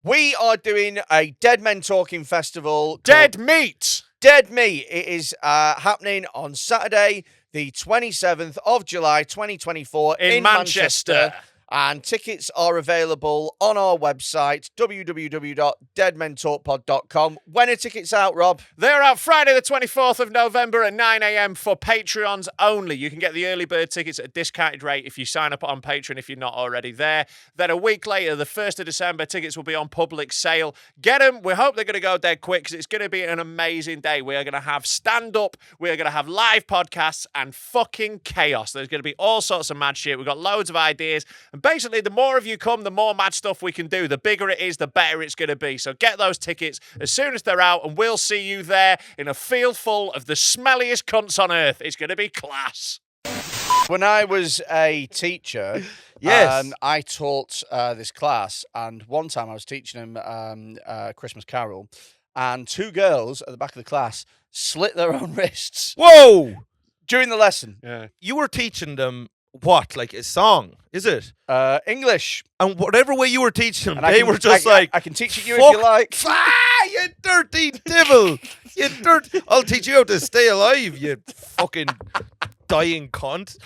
We are doing a Dead Men Talking Festival. Dead Meat! Dead Meat. It is happening on Saturday, the 27th of July, 2024 in Manchester. And tickets are available on our website, www.deadmentalkpod.com. When are tickets out, Rob? They're out Friday the 24th of November at 9 a.m. for Patreons only. You can get the early bird tickets at a discounted rate if you sign up on Patreon if you're not already there. Then a week later, the 1st of December, tickets will be on public sale. Get them. We hope they're going to go dead quick because it's going to be an amazing day. We are going to have stand-up, we are going to have live podcasts, and fucking chaos. There's going to be all sorts of mad shit. We've got loads of ideas. And basically, the more of you come, the more mad stuff we can do. The bigger it is, the better it's going to be. So get those tickets as soon as they're out, and we'll see you there in a field full of the smelliest cunts on earth. It's going to be class. When I was a teacher, Yes. I taught this class, and one time I was teaching them Christmas Carol, and two girls at the back of the class slit their own wrists Whoa! during the lesson. Yeah. You were teaching them what? Like a song, is it? English. And whatever way you were teaching them, And they were just like, I can teach it you if you like. You dirty devil! You I'll teach you how to stay alive, you fucking dying cunt.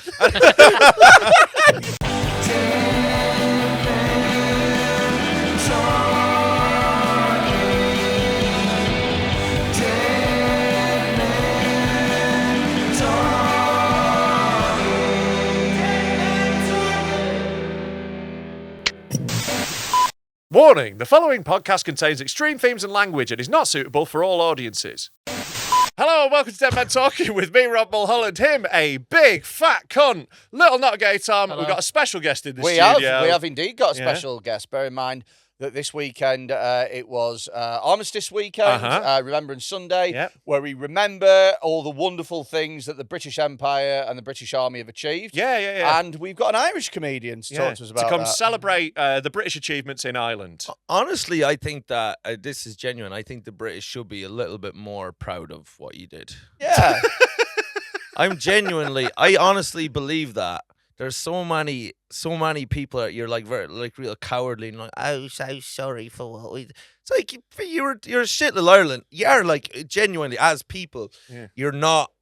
Warning, the following podcast contains extreme themes and language and is not suitable for all audiences. Hello and welcome to Dead Men Talking with me, Rob Mulholland, him, a big, fat cunt, little not gay Tom. Hello. We've got a special guest in the We studio. have indeed got a Yeah. special guest. Bear in mind that this weekend it was Armistice weekend, Remembrance Sunday, Yep. where we remember all the wonderful things that the British Empire and the British Army have achieved. Yeah. And we've got an Irish comedian to talk to us about to come that. celebrate the British achievements in Ireland. Honestly, I think that this is genuine. I think the British should be a little bit more proud of what you did. Yeah. I honestly believe that. There's so many people that you're like very like real cowardly and like, oh, so sorry for what we. It's like you're a shit little Ireland. You are like genuinely as people, you're not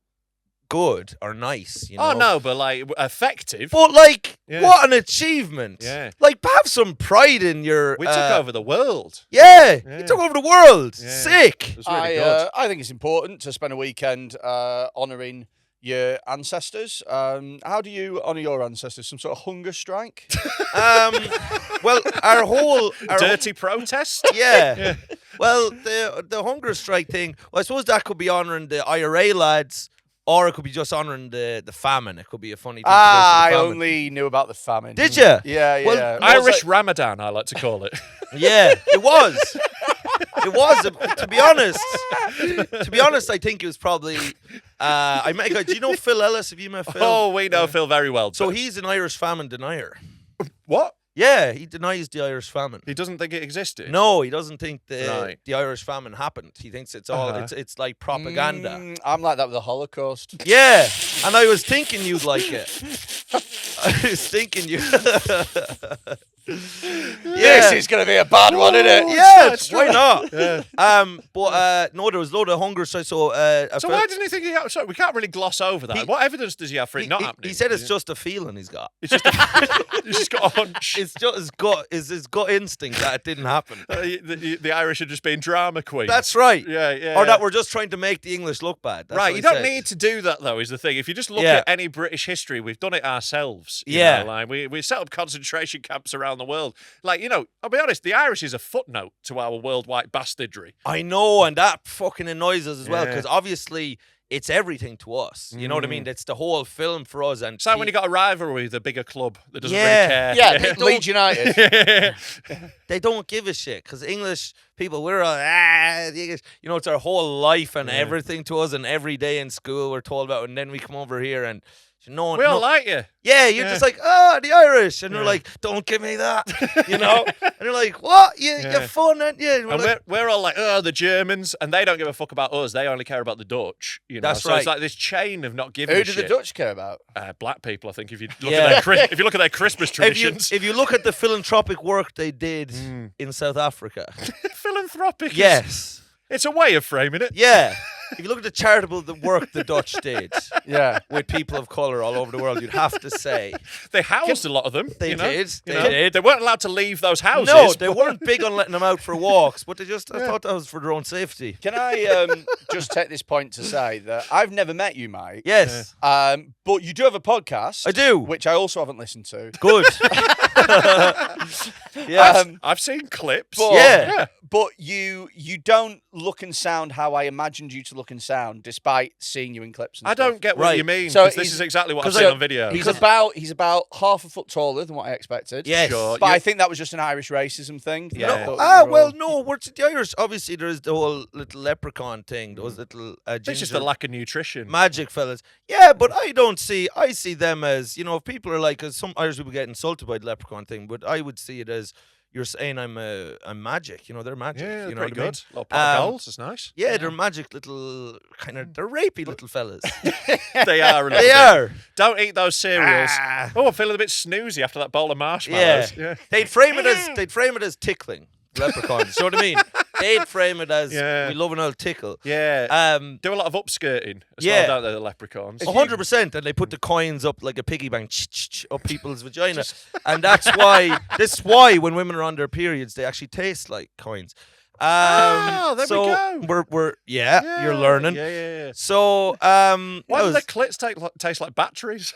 good or nice. You know? Oh no, but like effective. But like, what an achievement! Yeah. Like have some pride in your. We took over the world. Yeah, you took over the world. Yeah. Sick. It was really good. I think it's important to spend a weekend honouring your ancestors. How do you honour your ancestors? Some sort of hunger strike? Well, our Dirty protest. Yeah. Well, the hunger strike thing, well, I suppose that could be honouring the IRA lads, or it could be just honouring the famine. It could be a funny thing to do I for the famine. only knew about the famine. Did you? Yeah. Well, Irish Ramadan, I like to call it. Yeah, it was. It was. To be honest, I think it was probably. I met a guy. Do you know Phil Ellis? Have you met Phil? Oh, we know Phil very well. So he's an Irish famine denier. What? Yeah, he denies the Irish famine. He doesn't think it existed? No, he doesn't think the Right. Irish famine happened. He thinks it's all it's like propaganda. I'm like that with the Holocaust. Yeah, and I was thinking you'd like it. I was thinking you. This is going to be a bad one, isn't it? Yeah, why not? But no, there was a load of hunger. So why doesn't he think he? Sorry, we can't really gloss over that. What evidence does he have for it not happening? He said it's just a feeling he's got. It's just he's just got a hunch. It's just his gut instinct that it didn't happen. The Irish are just being drama queens. That's right. Yeah. Or that we're just trying to make the English look bad. That's right, what you he don't said. need to do that though. Is the thing. If you just look at any British history, we've done it ourselves. You know, like we set up concentration camps around the world. Like, you know, I'll be honest, the Irish is a footnote to our worldwide bastardry. I know, and that fucking annoys us as well, because obviously it's everything to us. You know what I mean? It's the whole film for us. And so when you got a rivalry with a bigger club that doesn't really care. Yeah, Leeds United. They don't give a shit, because English people, we're all, the English, you know, it's our whole life and everything to us, and every day in school we're told about, and then we come over here and No, We all like you. yeah, you're just like, the Irish, and they're like, don't give me that, and they're like, what? You're fun, aren't you? And we're all like, the Germans, and they don't give a fuck about us. They only care about the Dutch. That's so right. It's like this chain of not giving. Who a do shit. the Dutch care about? Black people, I think. If you look at if you look at their Christmas traditions, if you look at the philanthropic work they did in South Africa, philanthropic. yes, It's a way of framing it. yeah. If you look at the charitable work the Dutch did, Yeah. with people of colour all over the world, you'd have to say They housed a lot of them. they did. You They know? did. They weren't allowed to leave those houses. No, they weren't big on letting them out for walks, but I thought that was for their own safety. Can I just take this point to say that I've never met you, Mike. Yes, But you do have a podcast. I do. Which I also haven't listened to. Good. yeah. I've seen clips. But, Yeah. But you don't look and sound how I imagined you to look and sound, despite seeing you in clips and I stuff. don't get what Right. you mean. So 'Cause this is exactly what I've 'cause seen I- on video. He's about half a foot taller than what I expected. Yes. Sure. But You- I think that was just an Irish racism thing. Yeah. I thought Ah, you were well, all- no. What's the Irish? Obviously, there is the whole little leprechaun thing. Those little It's just ginger the lack of nutrition. magic fellas. Yeah, but I see them as, if people are like, 'cause some Irish people get insulted by the leprechaun thing, but I would see it as, you're saying I'm magic. They're magic. Yeah, you know pretty what I mean? good. A lot of pot of Um, goals. It's nice. Yeah, they're magic little they're rapey little fellas. They are. A little they bit. are. Don't eat those cereals. Ah. Oh, I'm feeling a bit snoozy after that bowl of Yeah. marshmallows. Yeah. They'd frame it as tickling leprechauns. You know what I mean? They'd frame it as we love an old tickle. Yeah. Do a lot of upskirting as Yeah. well, don't they, the leprechauns? 100%, and they put the coins up like a piggy bank up people's vagina, and that's why. This is why when women are on their periods, they actually taste like coins. There we so go. We're you're learning. Yeah. So Why do the clits taste like batteries?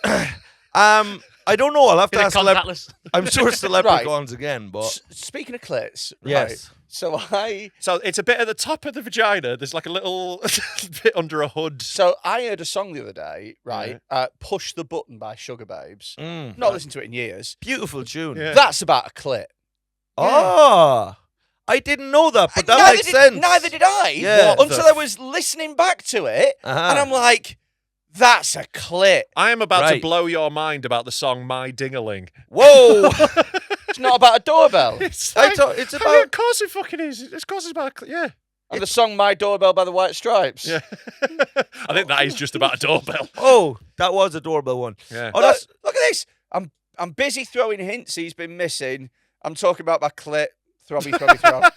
I don't know. I'll have to In a ask. contactless. I'm sure it's the leprechauns again, but Speaking of clits, Yes. right, so It's a bit at the top of the vagina. There's like a little bit under a hood. I heard a song the other day, right? Push the Button by Sugar Babes. Not listened to it in years. beautiful tune. Yeah. That's about a clit. Oh, I didn't know that, but that Neither makes did- sense. Neither did I. Yeah. Until I was listening back to it, Uh-huh. and I'm like, that's a clit. I am about to Right. blow your mind about the song My Dingaling. Whoa. It's not about a doorbell. It's I like, thought it's of about. course it fucking is. Of course it's about yeah. And the song My Doorbell by the White Stripes. Yeah. I think that is just about a doorbell. Oh, that was a doorbell one. Yeah. Oh, Look, look at this. I'm busy throwing hints he's been missing. I'm talking about my clit. Throbby, throbby, throb.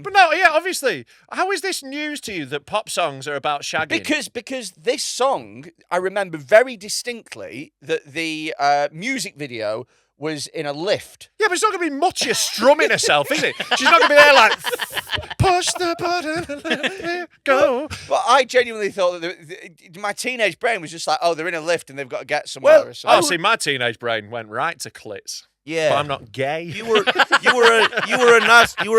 But no, yeah, obviously. How is this news to you that pop songs are about shagging? Because this song, I remember very distinctly that the music video was in a lift. Yeah, but it's not going to be Muchia strumming herself, is it? She's not going to be there like, push the button, let it go. But I genuinely thought that my teenage brain was just like, oh, they're in a lift and they've got to get somewhere. Well, or something. Oh, see, my teenage brain went right to clits. Yeah. But I'm not gay. You were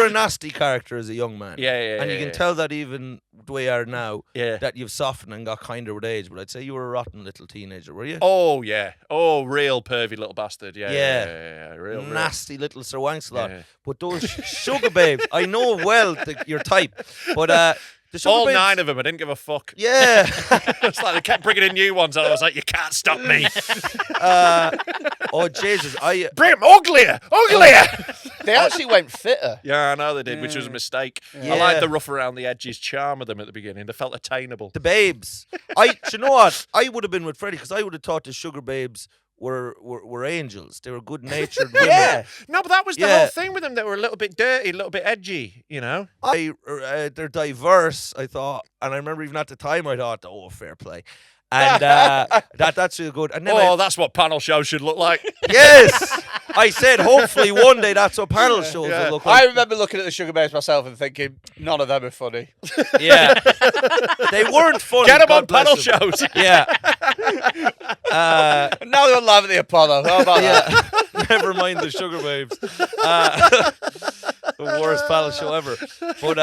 a nasty character as a young man. Yeah. And you can tell that even the way you are now, Yeah. that you've softened and got kinder with age. But I'd say you were a rotten little teenager, were you? Oh, yeah. Oh, real pervy little bastard. Yeah. Yeah. Real. Nasty little Sir Wancelot. Yeah. But those sugar babes, I know well your type. But the sugar All babes, 9 of them, I didn't give a fuck. Yeah. It's like they kept bringing in new ones, and I was like, you can't stop me. Oh Jesus! Bring them uglier. They actually went fitter. Yeah, I know they did, which was a mistake. Yeah. I liked the rough around the edges charm of them at the beginning. They felt attainable. the babes. Do you know what? I would have been with Freddie because I would have thought the sugar babes were angels. They were good natured women. Yeah. No, but that was the Yeah. whole thing with them. They were a little bit dirty, a little bit edgy, you know? They're diverse, I thought, and I remember even at the time I thought, oh, fair play, and that's real good. And then That's what panel shows should look like. yes, I said hopefully one day that's what panel shows will look I like. remember looking at the Sugar Babes myself and thinking, none of them are funny. Yeah, they weren't funny. Get them God on panel bless them. shows. Yeah. And now they're on live at the Apollo. How about that? Yeah. Never mind the sugar babes. The worst panel show ever. But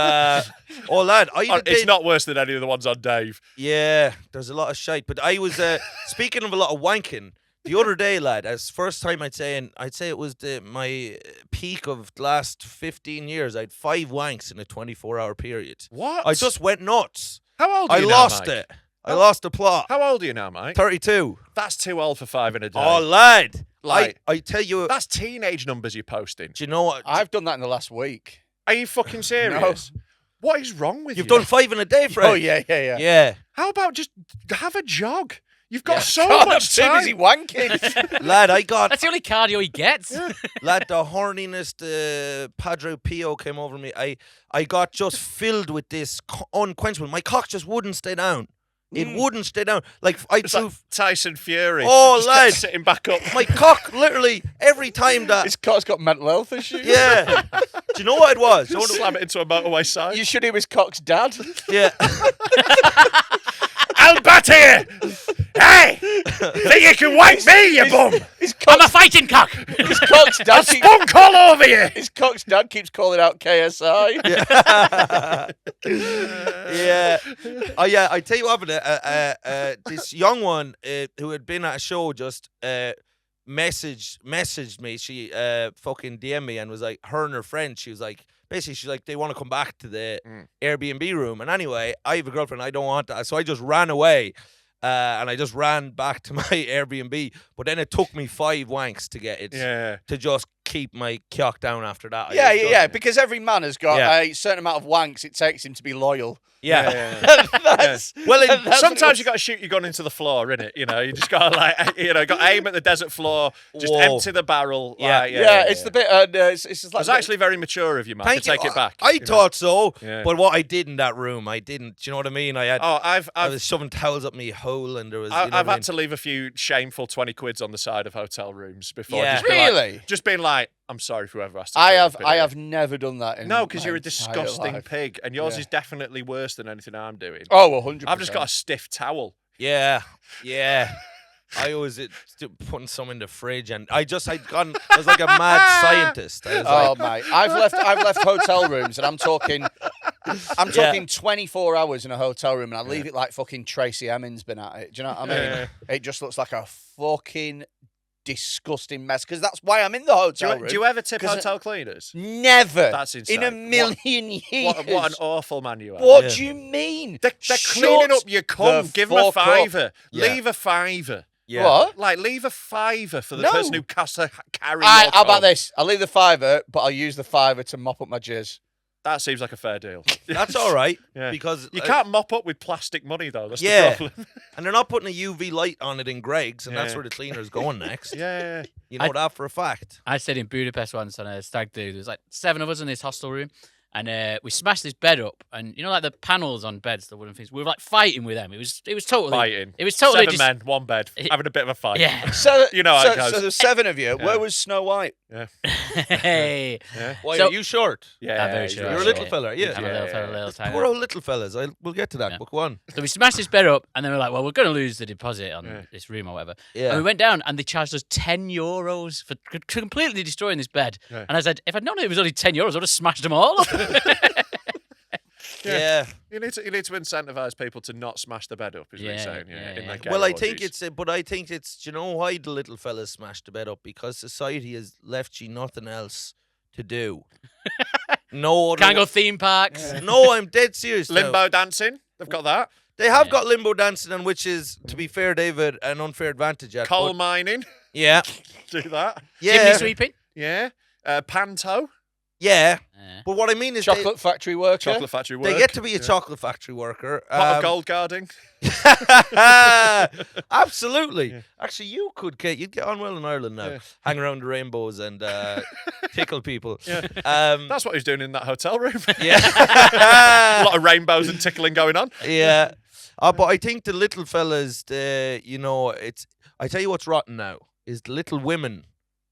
oh lad, It's not worse than any of the ones on Dave. Yeah, there's a lot of shite. But I was speaking of a lot of wanking. The other day, lad, as first time I'd say it was my peak of the last 15 years. I had 5 wanks in a 24-hour period. What? I just went nuts. How old are I you lost now, Mike? it. I lost the plot. How old are you now, Mike? 32. That's too old for 5 in a day. Oh, lad. Like- I tell you, That's teenage numbers you're posting. do you know what? I've done that in the last week. Are you fucking serious? What is wrong with You've you? done 5 in a day, Fred. Oh, yeah. Yeah. How about just have a jog? You've got so God, much I'm too busy time. wanking. Lad, I got That's the only cardio he gets. lad, the horniness, Padre Pio came over me. I got just filled with this unquenchable. My cock just wouldn't stay down. It wouldn't stay down. Like I It's like Tyson Fury. Oh, Just kept lad. sitting back up. my cock literally every time that. His cock's got mental health issues. Yeah. Do you know what it was? Just slam it into a motorway sign. You should hear his cock's dad. Yeah. I'll bat here! Hey! Think you can wipe me, you bum! His I'm a cock's, fighting cock. his cock's dad. I'll spunk all over you! His cock's dad keeps calling out KSI. Yeah. Oh yeah. I tell you what happened. This young one who had been at a show just messaged me. She fucking DM'd me and was like, her and her friend. She was like, basically, she's like, they want to come back to the Airbnb room. And anyway, I have a girlfriend. I don't want that, so I just ran away. And I just ran back to my Airbnb, but then it took me 5 wanks to get it to just keep my cock down after that. Yeah. Because every man has got Yeah. a certain amount of wanks it takes him to be loyal. Yeah. That's, Well, that's sometimes you got to shoot your gun into the floor, innit? You know, you just got to got to aim at the desert floor, just Whoa. empty the barrel. Yeah. like, it's the bit. It's just It like was actually very mature of you, man, Thank to take you. it back. I you know? thought so, Yeah. but what I did in that room, I didn't. Do you know what I mean? I had. Oh, I I've was shoving towels up me hole, and there was. I've had to leave a few shameful 20 quids on the side of hotel rooms before. Yeah. Just be like- Really? just being like, I'm sorry for whoever has to. I clean have. up in I here." have never done that. In No, because my you're a entire disgusting life. pig, and yours Yeah. is definitely worse than anything I'm doing. Oh, 100%. I've just got a stiff towel. Yeah. I always putting some in the fridge, and I was like a mad scientist. I was Oh like, mate, I've left hotel rooms, and I'm talking 24 hours in a hotel room, and I leave it like fucking Tracy Emin's been at it. Do you know what I mean? Yeah. It just looks like a fucking disgusting mess. Because that's why I'm in the hotel room. Do you ever tip 'Cause hotel cleaners? Never. That's insane. In a million years. What an awful man you are. What Yeah. do you mean? They're cleaning up your cum. the Give them a fuck up. fiver. Yeah. Leave a fiver. yeah. What? Like, leave a fiver for the No. person who has to carry How your about cum. this? I'll leave the fiver, but I'll use the fiver to mop up my jizz. That seems like a fair deal. That's all right Yeah. because You can't mop up with plastic money, though. That's Yeah. the problem. and they're not putting a UV light on it in Greg's, and that's Yeah. where the cleaner's going next. Yeah. You know that for a fact. I stayed in Budapest once on a stag do. There was like 7 of us in this hostel room, and we smashed this bed up. And you know, like the panels on beds, the wooden things. We were like fighting with them. It was totally Fighting. It was totally 7 just, men, 1 bed, having a bit of a fight. Yeah. So You know how so, it goes. so there's 7 of you. Yeah. Where was Snow White? Hey. Yeah. Why So- are you short? Yeah. I'm very he's sure. really You're a short. little fella, yeah. I'm a little fella, little tiny. We're all little fellas. We'll get to that. Yeah. Book 1. So we smashed this bed up, and then we're like, well, we're going to lose the deposit on Yeah. this room or whatever. Yeah. And we went down, and they charged us €10 for completely destroying this bed. Yeah. And I said, if I'd known it was only €10, I would have smashed them all. Yeah. You need to incentivize people to not smash the bed up, is what you're Yeah, saying. yeah, In yeah. their gay Well, I think orgies. it's, do you know why the little fellas smashed the bed up? Because society has left you nothing else to do. No other. Can't go theme parks. No, I'm dead serious. now. Limbo dancing. They've got that. They have Yeah. got limbo dancing, and which is, to be fair, David, an unfair advantage at. Coal but- mining. Yeah. Do that. Chimney Yeah. sweeping. Yeah. Panto. Yeah. Yeah. But what I mean is Chocolate factory worker. Chocolate factory work. they get to be a chocolate factory worker. Pot of gold guarding. Absolutely. Actually, you'd get on well in Ireland now. Yeah. Hang around the rainbows and tickle people. Yeah. Um, That's what he's doing in that hotel room. a yeah. lot of rainbows and tickling going on. Yeah. But I think the little fellas, I tell you what's rotten now is the little women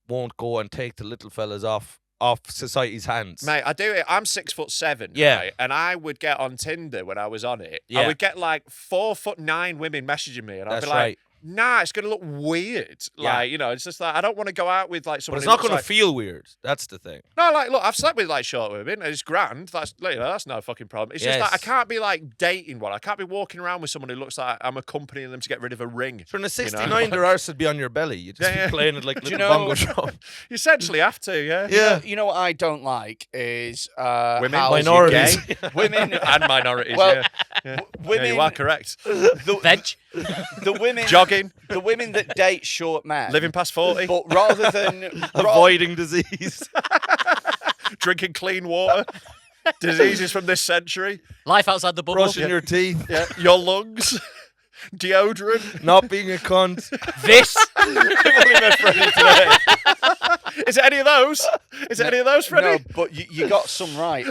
won't go and take the little fellas off society's hands. Mate, I do it. I'm 6'7". Yeah. Right? And I would get on Tinder when I was on it. I Yeah. would get like 4'9" women messaging me, and I'd That's be like, right. nah, it's gonna look weird. Yeah. Like, it's just like I don't want to go out with like But someone. it's who not looks going to like, feel weird. That's the thing. No, like, look, I've slept with like short women. It's grand. That's that's no fucking problem. It's just Yes. like I can't be like dating one. I can't be walking around with someone who looks like I'm accompanying them to get rid of a ring. So in a You 69, their arse would be on your belly. You'd just Yeah, be playing it like you little know- bongo drum. You essentially have to, yeah. Yeah. You know what I don't like is Women, how Minorities. Gay. women. and minorities. Well, yeah. Women, you are correct. Veg. the women, Jogging, the women that date short men, living past 40, but rather than Avoiding disease. drinking clean water, diseases from this century, Life outside the bubble. Brushing your teeth. yeah, your lungs, deodorant. Not being a cunt. This. I've only met Freddie today. Is it any of those? Is it any of those, Freddie? No, but you got some right.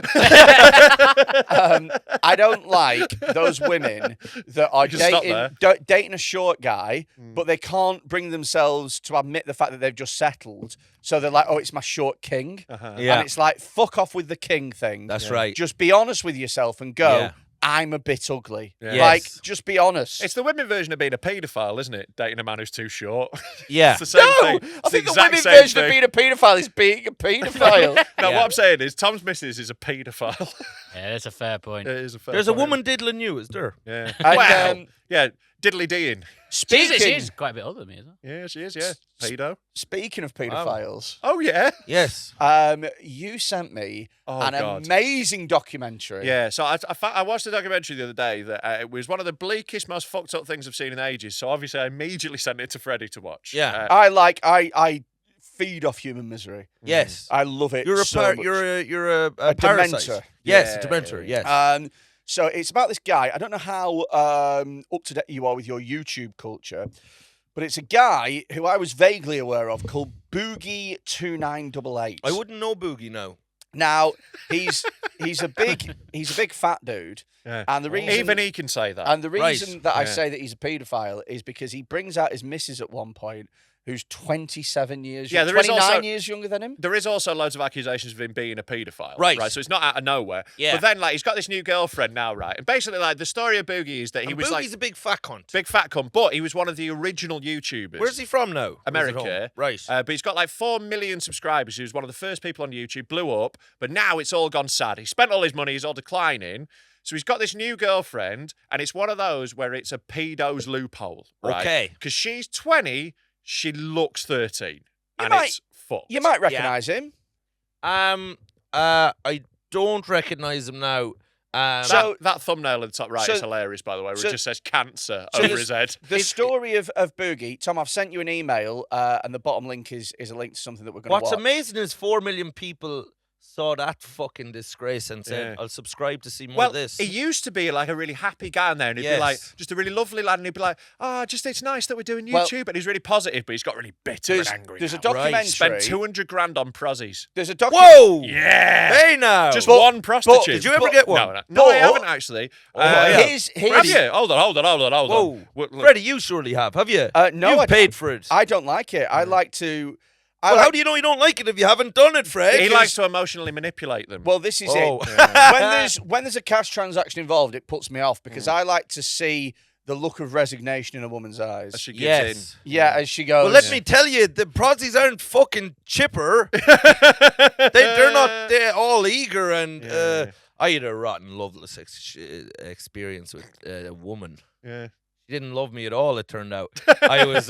I don't like those women that are can stop dating a short guy, but they can't bring themselves to admit the fact that they've just settled. So they're like, "Oh, it's my short king," Yeah. and it's like, "Fuck off with the king thing." That's right. Just be honest with yourself and go. Yeah. I'm a bit ugly. Yeah. Like, Yes. just be honest. It's the women version of being a paedophile, isn't it? Dating a man who's too short. Yeah. It's the same no, thing. I It's think the exact women same version of thing. being a paedophile is being a paedophile. No, Yeah. what I'm saying is Tom's missus is a paedophile. Yeah, that's a fair point. It is a fair There's a point. woman diddling you, is there? Yeah. And, Wow. Yeah, diddly deeing. speaking, She's quite a bit older than me, isn't it? Yeah, she is, yeah. Pedo. speaking of paedophiles, Oh, yeah. Yes. you sent me Oh, an God. amazing documentary. Yeah, so I watched a documentary the other day that it was one of the bleakest, most fucked up things I've seen in ages. So obviously I immediately sent it to Freddie to watch. Yeah. I feed off human misery. Yes. I love it. You're a so par- much. you're a A parasite. dementor. Yes, Yeah, a dementor. yeah, Yes. So it's about this guy. I don't know how up to date you are with your YouTube culture, but it's a guy who I was vaguely aware of called Boogie 2988. I wouldn't know Boogie now. Now he's a big fat dude, Yeah. and the reason Even he can say that. and the Right. reason that I Yeah. say that he's a paedophile is because he brings out his missus at one point, who's 27 years, Yeah, there is 29 also- years younger than him. There is also loads of accusations of him being a paedophile. Right. So it's not out of nowhere. Yeah. But then, like, he's got this new girlfriend now, right? And basically, like, the story of Boogie is that he And was, Boogie's like, a big fat cunt. big fat cunt, but he was one of the original YouTubers. Where's he from now? America. Where's it home? Right. But he's got like 4 million subscribers. He was one of the first people on YouTube, blew up, but now it's all gone sad. He spent all his money, he's all declining. So he's got this new girlfriend, and it's one of those where it's a pedo's loophole, right? Okay. Because she's 20, she looks 13. You and might- it's fucked. You might recognise him. I don't recognise him now. So- that thumbnail at the top right so- is hilarious, by the way, where so- it just says cancer so over there's- his head. The story of Boogie, Tom, I've sent you an email, and the bottom link is a link to something that we're going to what's watch. amazing is 4 million people saw that fucking disgrace and said, Yeah. I'll subscribe to see more Well, of this. he used to be like a really happy guy in there, and he'd be like, Yes. just a really lovely lad, and he'd be like, just it's nice that we're doing Well- YouTube, and he's really positive, but he's got really bitter There's, and angry. there's a now. documentary. Spent 200 grand on prozzies. There's a documentary. Whoa! Yeah, Hey now! just But- one prostitute. did you ever but- get one? No, I But- haven't actually. yeah. His, Have you? Hold on. Whoa. Look. Freddie, you surely have you? No, You've I paid for it. I don't like it. I like to. I well, like, how do you know you don't like it if you haven't done it, Fred? He 'Cause- likes to emotionally manipulate them. Well, this is Oh. it. When there's a cash transaction involved, it puts me off because I like to see the look of resignation in a woman's eyes. as she gives Yes. Yeah, as she goes. Well, let me tell you, the prozzies aren't fucking chipper. They're not. They're all eager, and Yeah. I had a rotten, loveless experience with a woman. in. Yeah. She didn't love me at all. It turned out. I was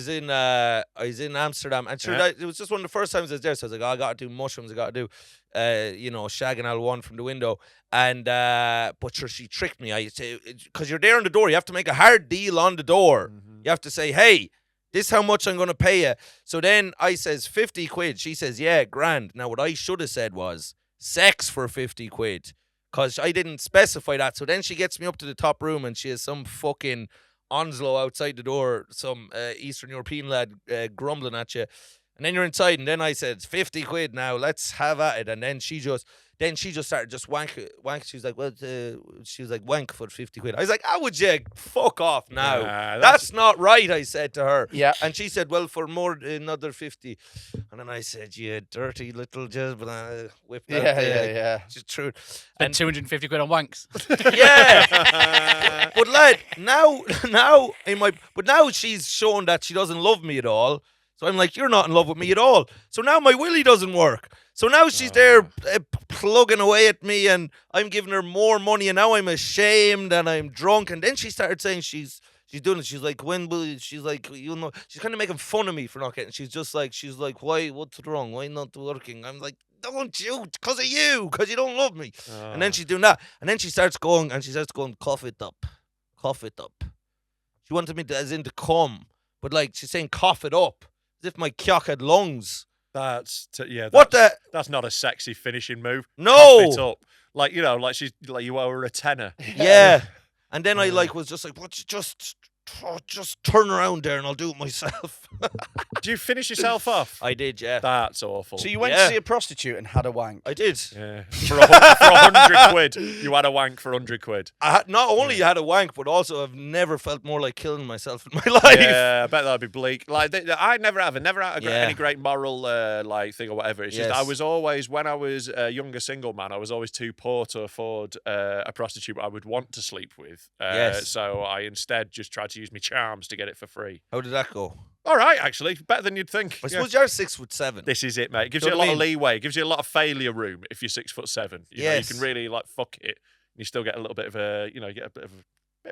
in Amsterdam, and sure, Yeah. it was just one of the first times I was there. So I was like, oh, I got to do mushrooms. I got to do, shagging L1 from the window. And but sure, she tricked me. I say, because you're there on the door, you have to make a hard deal on the door. You have to say, hey, this is how much I'm going to pay you. So then I says 50 quid. She says, yeah, grand. Now what I should have said was sex for 50 quid. Because I didn't specify that. So then she gets me up to the top room and she has some fucking Onslow outside the door, some Eastern European lad grumbling at you. And then you're inside, and then I said, 50 quid now, let's have at it. And then she just started just wank. She was like, well, she was like, wank for 50 quid. I was like, how would you fuck off now? Yeah, that's not right, I said to her. Yeah. And she said, well, for more, another 50. And then I said, you dirty little jizz, whipped out Yeah. It's true. Spent 250 quid on wanks. Yeah. But lad, now she's shown that she doesn't love me at all. So I'm like, you're not in love with me at all. So now my willy doesn't work. So now she's there plugging away at me, and I'm giving her more money, and now I'm ashamed and I'm drunk. And then she started saying she's doing it. She's like, when will you? She's like, she's kind of making fun of me for not getting. She's like, why? What's wrong? Why not working? I'm like, don't you, because you don't love me. And then Oh. she's doing that. And then she starts going, cough it up. She wanted me to, as in to come. But like, she's saying cough it up. As if my cock had lungs. That's What the? That's not a sexy finishing move. No. Cough it up. Like, you know, like she's like you owe her a tenner. Yeah. And then I like was just like, what? Just turn around there and I'll do it myself. Do you finish yourself off? I did, yeah. That's awful. So you went Yeah. to see a prostitute and had a wank. I did. Yeah. For 100 quid. You had a wank for 100 quid. I had, not only had a wank, but also I've never felt more like killing myself in my life. Yeah, I bet that'd be bleak. Like I never had Yeah. any great moral like thing or whatever. It's just Yes. I was always, when I was a younger single man, I was always too poor to afford a prostitute I would want to sleep with. Yes. So I instead just tried to use my charms to get it for free. How did that go? All right, actually, better than you'd think. I Yeah. suppose you're 6'7". This is it, mate. It gives You you a know what lot I of mean? leeway. It gives you a lot of failure room if you're 6'7". You know, you Yes. can really like fuck it. You still get a little bit of a, you get a bit of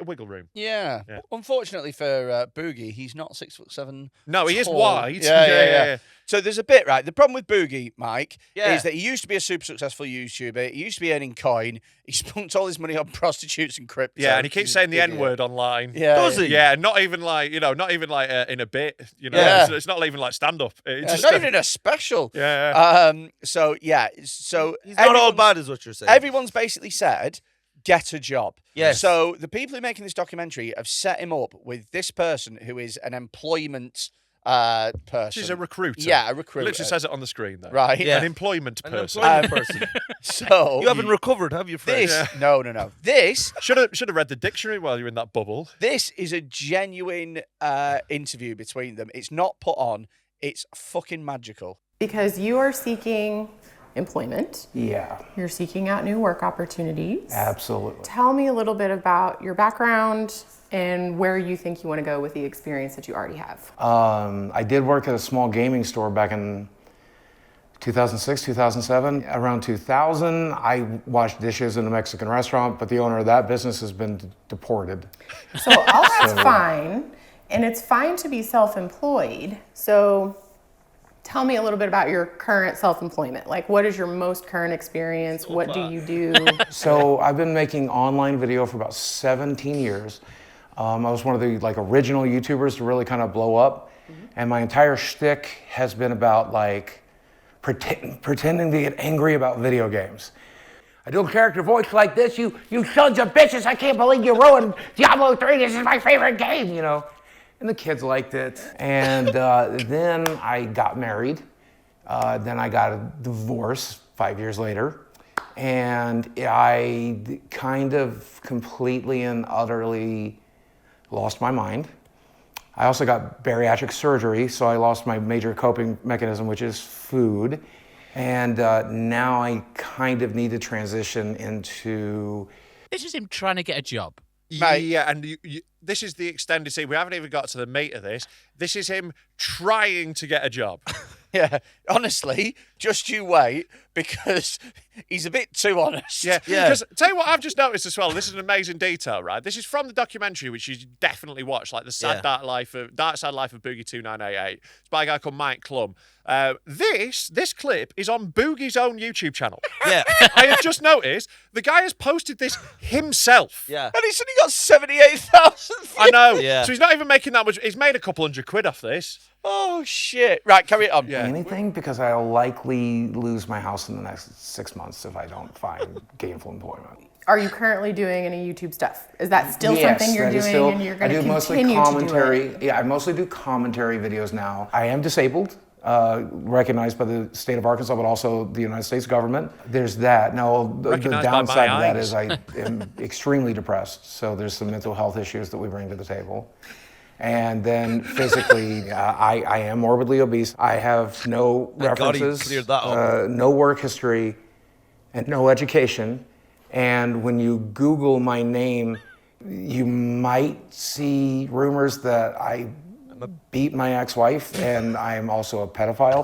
wiggle room. Yeah. Yeah. Unfortunately for Boogie, he's not 6'7". No, he is Tall. wide. Yeah. So there's a bit, right? The problem with Boogie, Mike, Yeah. is that he used to be a super successful YouTuber. He used to be earning coin. He spunked all his money on prostitutes and crypto. Yeah, and he keeps He's saying the an idiot. N-word online. Yeah. Does he? Yeah, not even like, not even like in a bit, Yeah. It's not even like stand-up. It's Yeah, just not even a special. yeah. So He's not all everyone's- bad, is what you're saying. Everyone's basically said, get a job. Yes. So the people who are making this documentary have set him up with this person who is an employment person. She's a recruiter. Yeah, a recruiter. Literally says it on the screen there. Right. Yeah. An employment An person. employment person. So You haven't recovered, have you, Fred? this no. This Should have read the dictionary while you're in that bubble. this is a genuine interview between them. It's not put on. It's fucking magical. Because you are seeking employment, Yeah, you're seeking out new work opportunities. absolutely. Tell me a little bit about your background and where you think you want to go with the experience that you already have. I did work at a small gaming store back in 2006, 2007. Around 2000, I washed dishes in a Mexican restaurant, but the owner of that business has been deported. So all that's fine, and it's fine to be self-employed. So tell me a little bit about your current self-employment. Like, what is your most current experience? What do you do? So I've been making online video for about 17 years. I was one of the original YouTubers to really kind of blow up. And my entire shtick has been about pretending to get angry about video games. I do a character voice like this, you sons of bitches, I can't believe you ruined Diablo 3, this is my favorite game, And the kids liked it. And then I got married. Then I got a divorce 5 years later. And I kind of completely and utterly lost my mind. I also got bariatric surgery, so I lost my major coping mechanism, which is food. And now I kind of need to transition into... This is him trying to get a job. Mate. Yeah, and this is the extended scene. We haven't even got to the meat of this. This is him trying to get a job. Yeah, honestly, just you wait because he's a bit too honest. Yeah, because tell you what I've just noticed as well. This is an amazing detail, right? This is from the documentary, which you definitely watch, like the sad dark side life of Boogie 2988. It's by a guy called Mike Clum. This clip is on Boogie's own YouTube channel. Yeah. I have just noticed the guy has posted this himself. Yeah. And he's only got 78,000 views. I know. Yeah. So he's not even making that much. He's made a couple $100 off this. Oh, shit. Right, carry it on. Yeah. anything because I'll likely lose my house in the next 6 months if I don't find gainful employment. Are you currently doing any YouTube stuff? Is that still Yes, something you're that is doing still- and you're going to I do mostly continue commentary. to do it? Yeah, I mostly do commentary videos now. I am disabled, recognized by the state of Arkansas, but also the United States government. There's that. Now, the Recognized by downside my of that eyes. is I am extremely depressed. So there's some mental health issues that we bring to the table. And then physically, I am morbidly obese. I have no Thank God he references, cleared that up. no work history, and no education. And when you Google my name, you might see rumors that I beat my ex-wife and I'm also a pedophile.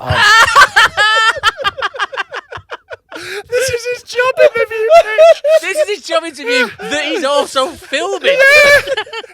This is his job interview, bitch. This is his job interview that he's also filming.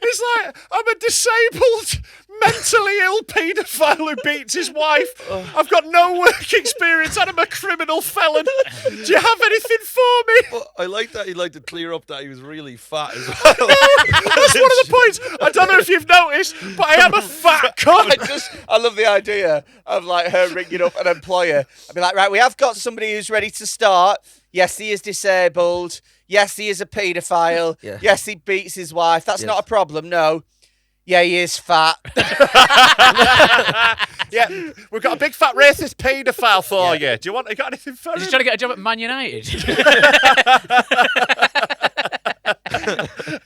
It's like, I'm a disabled mentally ill paedophile who beats his wife. I've got no work experience and I'm a criminal felon. Do you have anything for me? Well, I like that. He'd like to clear up that he was really fat as well. That's one of the points. I don't know if you've noticed, but I am a fat cunt. I love the idea of like her ringing up an employer. I'd be like, right, we have got somebody who's ready to start. Yes, he is disabled. Yes, he is a paedophile. Yeah. Yes, he beats his wife. That's Yes. not a problem. No. Yeah, he is fat. Yeah, we've got a big fat racist paedophile for you. Do you got anything for He's him? trying to get a job at Man United.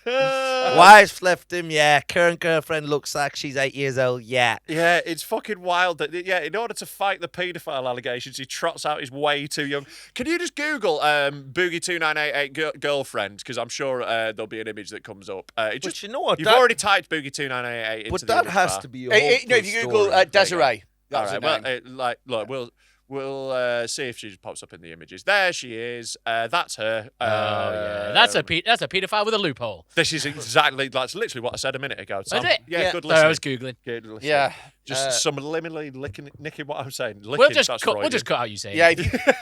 Wife left him, yeah. Current girlfriend looks like she's 8 years old, yeah. Yeah, it's fucking wild that, in order to fight the paedophile allegations, he trots out his way too young. Can you just Google Boogie2988 girlfriend? Because I'm sure there'll be an image that comes up. But you know what? You've already typed Boogie2988 into But the that image has bar. to be a No, hopeful if you Google story. Desiree. All That's right, her well, name. look, we'll see if she pops up in the images. There she is. That's her. Oh yeah, that's a paedophile with a loophole. This is exactly, that's literally what I said a minute ago. Is Tom. it? Yeah, good Sorry, I listening. was googling. Good listening. Yeah. Just subliminally nicking what I'm saying. Licking, We'll just that's cut. We'll Freudian. just cut out you saying. Yeah,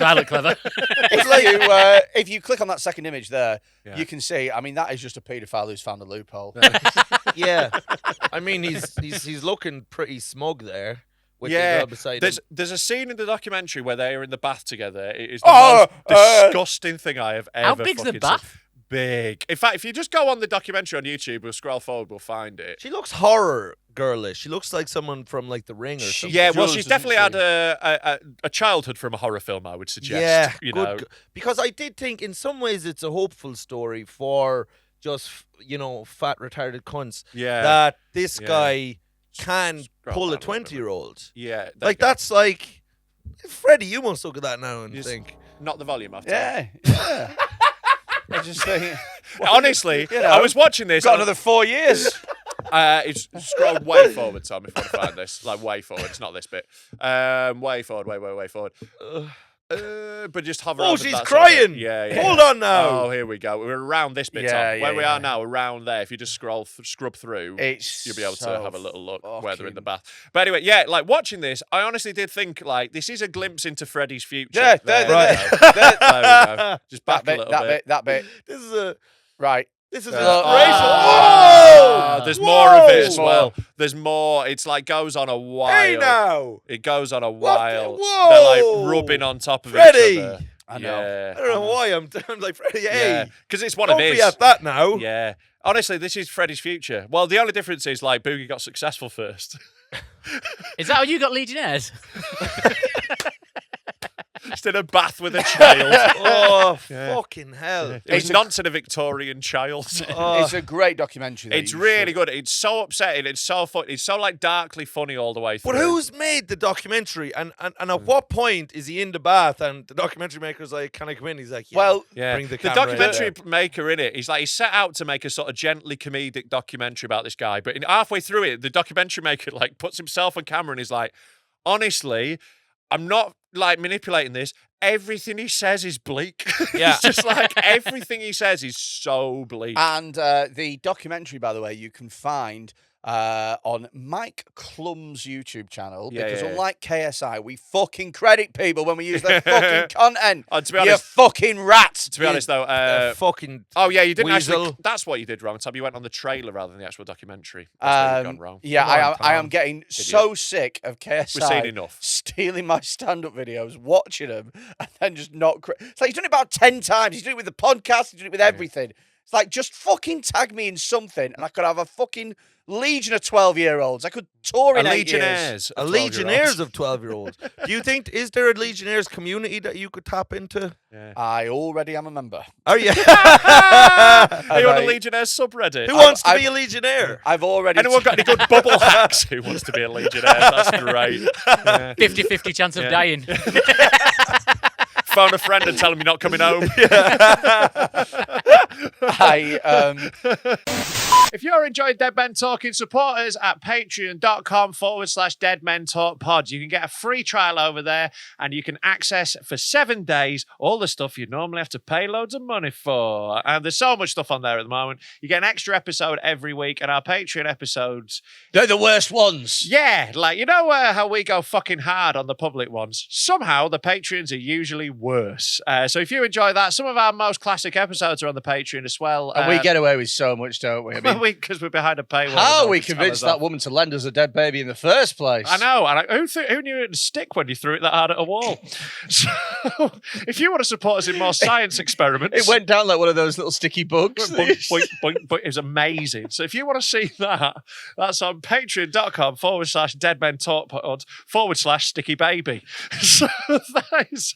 I look clever. if you click on that second image there, Yeah. you can see. I mean, that is just a paedophile who's found a loophole. Yeah. I mean, he's looking pretty smug there. With the Yeah, girl beside him. there's a scene in the documentary where they are in the bath together. It is the most disgusting thing I have ever How big's the fucking bath? seen. Big. In fact, if you just go on the documentary on YouTube, we'll scroll forward, we'll find it. She looks horror girlish. She looks like someone from like The Ring or something. Yeah, well, does, she's doesn't definitely she? had a childhood from a horror film, I would suggest. Yeah, you good know. because I did think in some ways it's a hopeful story for just fat retarded cunts. Yeah. That this Yeah. guy can Scroll pull a down a little bit. 20-year-old. Yeah. there Like you go. that's like Freddie. You must look at that now and Just- think. Not the volume after. Yeah. I just think Honestly, You know, I was watching this. got another 4 years. It's scrolled way forward, Tom, if you want to find this. Like, way forward. It's not this bit. Way forward, way forward. But just hover Oh, over she's that sort of bit. crying. Yeah. Hold on now. Oh, here we go. We're around this bit, Yeah, Tom. yeah, Where we yeah. are now, around there. If you just scrub through, It's you'll be able to so have a little look where they're in the fucking- bath. But anyway, yeah, like watching this, I honestly did think like this is a glimpse into Freddy's future. Yeah, there, there. we go. Just back That a bit, little that bit. This is a. Right. This is Uh, a oh. racial. Oh, there's more of it as Whoa. well. There's more. It's like goes on a while. Hey now, It goes on a What the- while. Whoa. They're like rubbing on top of Freddie. each other. I know. Yeah. I don't know why I'm like Freddie. Hey, Because it's one don't of his. be at that now. Yeah. Honestly, this is Freddy's future. Well, the only difference is like Boogie got successful first. Is that how you got Legionnaires? Just in a bath with a child. Oh fucking hell! It was nonce and a Victorian child. It's a great documentary. that It's you really should- good. It's so upsetting. It's so fun. It's so like darkly funny all the way through. But who's made the documentary? And at what point is he in the bath? And the documentary maker's like, "Can I come in?" He's like, yeah. Well, Yeah, Bring the the camera in documentary maker in it, he's set out to make a sort of gently comedic documentary about this guy, but halfway through it, the documentary maker like puts himself on camera and he's like, honestly, I'm not like manipulating this. Everything he says is bleak. Yeah. It's just like everything he says is so bleak. and the documentary, by the way, you can find on Mike Clum's YouTube channel Yeah, because yeah. unlike KSI, we fucking credit people when we use their fucking content. To be You honest, fucking rats. to be honest though, fucking. oh yeah, you didn't actually. Weasel. That's what you did wrong, Tom. You went on the trailer rather than the actual documentary. That's where you've gone wrong. Yeah, Come on, I am Tom. getting so sick of KSI We've seen enough. stealing my stand-up videos, watching them, and then just not. It's like he's done it about 10 times. He's done it with the podcast. He's done it with everything. It's like just fucking tag me in something, and I could have a fucking legion of 12-year-olds. I could tour in 8 years. Legionnaires. A legionnaires of 12-year-olds. Do you think is there a legionnaires community that you could tap into? I already am a member. Are you? Are you on the Right. Legionnaires subreddit? Who wants to I've- be a legionnaire? I've already. Anyone got any good bubble hacks? Who wants to be a Legionnaire? That's great. Yeah. 50-50 chance of Yeah. dying. Phone a friend and tell him you're not coming home. If you're enjoying Dead Men Talking, support us at patreon.com/Dead Men Talk Pod. You can get a free trial over there and you can access for 7 days all the stuff you'd normally have to pay loads of money for. And there's so much stuff on there at the moment. You get an extra episode every week, and our Patreon episodes, They're the worst ones. yeah, like, you know how we go fucking hard on the public ones? Somehow the Patreons are usually worse. So if you enjoy that, some of our most classic episodes are on the Patreon as well. And we get away with so much, don't we? I mean, because we're behind a paywall. how and we nobody can tell convinced us that woman to lend us a dead baby in the first place? I know. And who knew it would stick when you threw it that hard at a wall? So, if you want to support us in more science experiments, It went down like one of those little sticky bugs. boink, boink, boink, boink. It was amazing. So if you want to see that, that's on patreon.com/Dead Men Talk Pod /Sticky Baby. So that's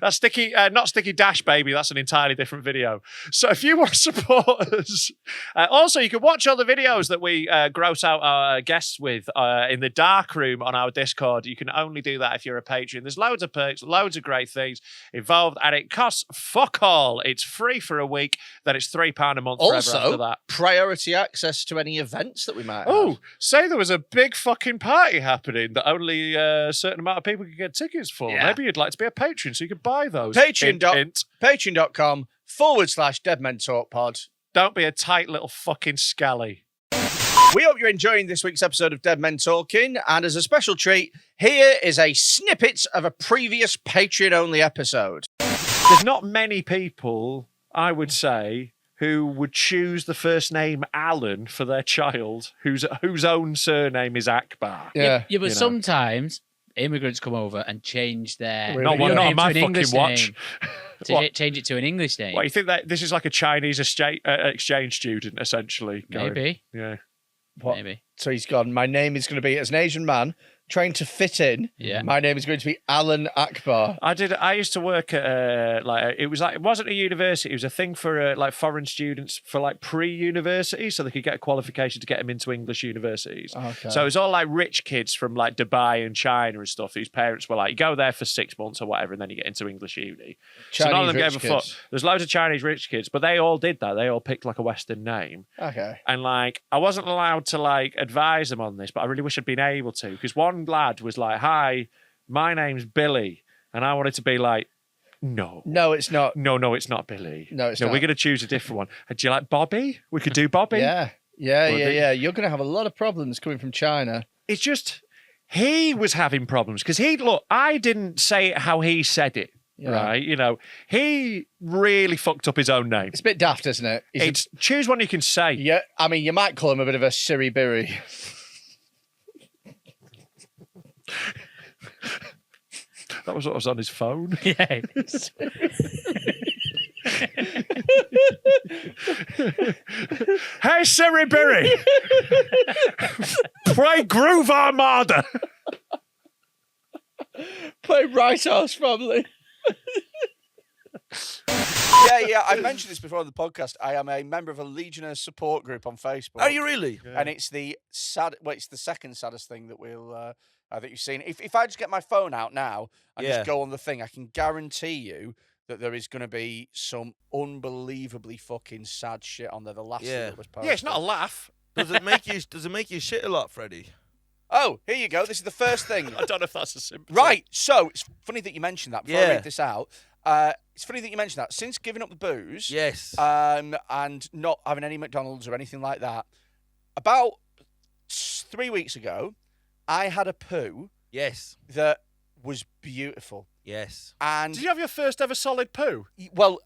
sticky, not Sticky Dash Baby. That's an entirely different video. So if you want to support us, also you can watch all the videos that we gross out our guests with in the dark room on our Discord. You can only do that if you're a patron. There's loads of perks, loads of great things involved, and it costs fuck all. It's free for a week, then it's £3 a month forever after Also, that. priority access to any events that we might have. Oh, say there was a big fucking party happening that only a certain amount of people could get tickets for. Yeah. Maybe you'd like to be a patron so you could buy those. Patreon.com/Dead Men Talk Pod. Don't be a tight little fucking scally. We hope you're enjoying this week's episode of Dead Men Talking, and as a special treat, here is a snippet of a previous Patreon-only episode. There's not many people, I would say, who would choose the first name Alan for their child, whose own surname is Akbar. Yeah. Yeah, but You know. sometimes immigrants come over and change their Not real one on name my to an English fucking watch. name. To What? change it to an English name. What, you think that this is like a Chinese exchange student, essentially? going? Maybe. Yeah. What? Maybe. So he's gone, my name is going to be, as an Asian man, trying to fit in, Yeah. my name is going to be Alan Akbar. I used to work at it wasn't a university. It was a thing for like foreign students for like pre-university, so they could get a qualification to get them into English universities. Okay. So it was all like rich kids from like Dubai and China and stuff. Whose parents were like, you go there for 6 months or whatever, and then you get into English uni. So none of them Chinese gave rich a fuck. kids. There's loads of Chinese rich kids, but they all did that. They all picked like a Western name. Okay. And like, I wasn't allowed to like advise them on this, but I really wish I'd been able to, because one lad was like, "Hi, my name's Billy," and I wanted to be like, "No, No, it's not. no, it's not Billy. No, it's no, not. we're gonna choose a different one. And do you like Bobby? We could do Bobby. Yeah. You're going to have a lot of problems coming from China. It's just he was having problems because I didn't say it how he said it. Yeah. Right, you know, he really fucked up his own name. It's a bit daft, isn't it? Choose one you can say. Yeah, I mean, you might call him a bit of a siribiri. That was what was on his phone. Yeah. Hey, Siri Berry, play Groove Armada. Play Right House Family. Yeah, I mentioned this before on the podcast. I am a member of a Legionnaires support group on Facebook. Are you really? And it's the it's the second saddest thing that that you've seen. If I just get my phone out now and Yeah. just go on the thing, I can guarantee you that there is going to be some unbelievably fucking sad shit on there. The last thing Yeah. that was posted. Yeah, it's not a laugh. Does it make you shit a lot, Freddie? Oh, here you go. This is the first thing. I don't know if that's a symptom. Right. So it's funny that you mentioned that. Before I Yeah. read this out, it's funny that you mentioned that. Since giving up the booze, Yes. and not having any McDonald's or anything like that, about 3 weeks ago, I had a poo Yes. that was beautiful. Yes. And Did you have your first ever solid poo? well,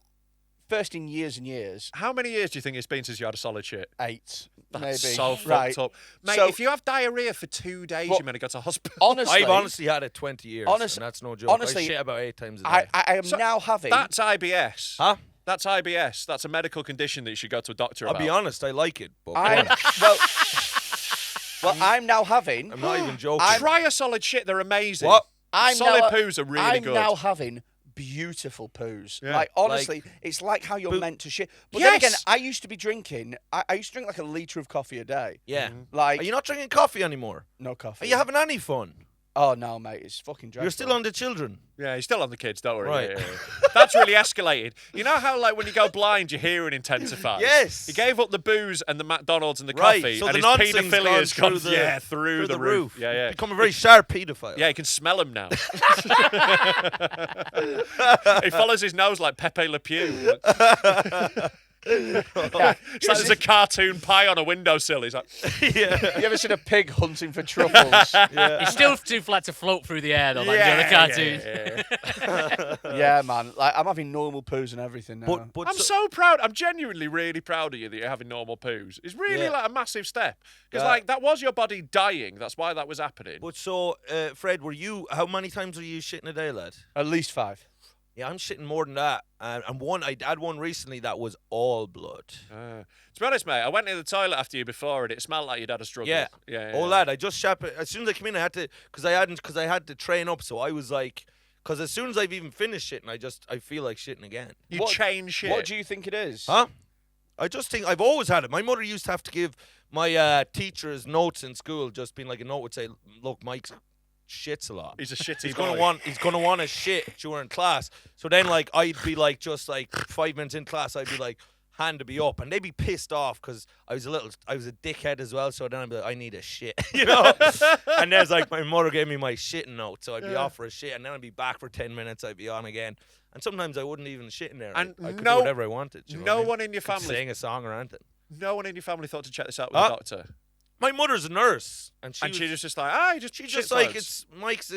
first in years and years, How many years do you think it's been since you had a solid shit? 8 That's maybe. so right. fucked up. Mate, So- if you have diarrhea for 2 days, Well, you're meant to go to hospital. Honestly, I've honestly had it 20 years. Honest- and that's no joke. honestly, I shit about 8 times a day. I am So now having. That's IBS. Huh? That's IBS. That's a medical condition that you should go to a doctor I'll about. be honest, I like it. But I'm, well, I'm now having. I'm not even joking. Try a solid shit. They're amazing. What? Solid now, poos are really I'm good. now having beautiful poos. Yeah. Like, honestly, it's like how you're Poo- meant to shit. But then again, Yes! I used to be drinking, I used to drink like a litre of coffee a day. Yeah. Like, Are you not drinking coffee anymore? no coffee. Are you having any fun? Oh no, mate, it's fucking dreadful. You're still on the children. Yeah, he's still on the kids, don't worry. Right. Yeah. That's really escalated. You know how, like, when you go blind, your hearing intensifies? Yes. He gave up the booze and the McDonald's and the Right, coffee, so and the his nonsense paedophilia's gone gone through the roof. Yeah, yeah. Become a very sharp paedophile. Yeah, you can smell him now. He follows his nose like Pepe Le Pew. It's like there's a cartoon pie on a windowsill. He's like, Yeah. You ever seen a pig hunting for truffles? He's still too flat to float through the air, though, like the other cartoons. Yeah, man. Like I'm having normal poos and everything now. But I'm so proud. I'm genuinely really proud of you that you're having normal poos. It's really Yeah. like a massive step. Because Yeah. like that was your body dying. That's why that was happening. But so, Fred, how many times were you shitting a day, lad? At least 5. Yeah, I'm shitting more than that. And I had one recently that was all blood. To be honest, mate, I went to the toilet after you before and it smelled like you'd had a struggle. Yeah. Yeah. Oh, lad, I just shat. As soon as I came in, I had to, because I had to train up. So I was like, because as soon as I've even finished shitting, I feel like shitting again. You change shit. What do you think it is? Huh? I just think I've always had it. My mother used to have to give my teachers notes in school, just being like a note would say, "Look, Mike's shits a lot. He's a shitty He's boy. gonna want to shit during class." So then, like, I'd be like, just like 5 minutes in class, I'd be like, hand to be up, and they'd be pissed off because I was a dickhead as well. So then I'd be like, I need a shit, you know. And there's like my mother gave me my shitting note, so I'd be off for a shit, and then I'd be back for 10 minutes. I'd be on again, and sometimes I wouldn't even shit in there. And I could no- do whatever I wanted. You know no what I mean? one in your Could family- sing a song or anything. No one in your family thought to check this out with a doctor. My mother's a nurse, and she was just like, he just she's shits just like, loads. Mike's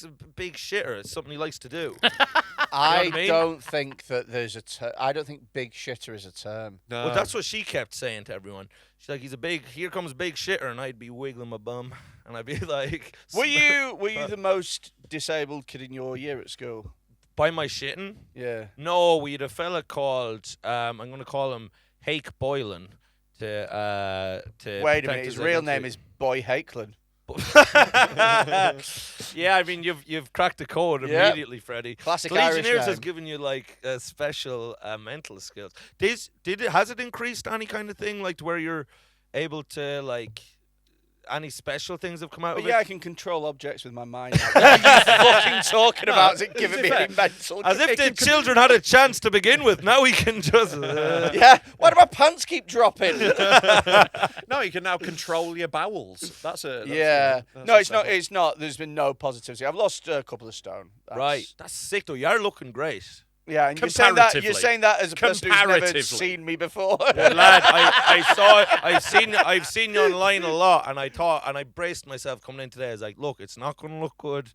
a big shitter. It's something he likes to do. I what I mean? don't think that there's a I don't think big shitter is a term. No. Well, that's what she kept saying to everyone. She's like, here comes big shitter, and I'd be wiggling my bum, and I'd be like, Were you the most disabled kid in your year at school? by my shitting? Yeah. No, we had a fella called, I'm going to call him Hake Boylan. To Wait a protect minute, his his real identity. name is Boy Hakelin. Yeah, I mean, you've cracked the code Yeah. immediately, Freddie. Classic Irish Legionnaires has name. given you like special mental skills. Has it increased any kind of thing, like to where you're able to like any special things have come out But of yeah, it? I can control objects with my mind. What are you fucking talking about? Is it giving me any mental? As if the children had a chance to begin with. Now we can just. Yeah. Why do my pants keep dropping? No, you can now control your bowels. That's Yeah. that's No, a it's not. step up. It's not. There's been no positivity. I've lost a couple of stone. Right, that's sick though. You're looking great. Yeah, and you're saying that Comparatively. as a person who's never Comparatively. seen me before. Lad, I've seen you online a lot, and I braced myself coming in today. I was like, look, it's not going to look good.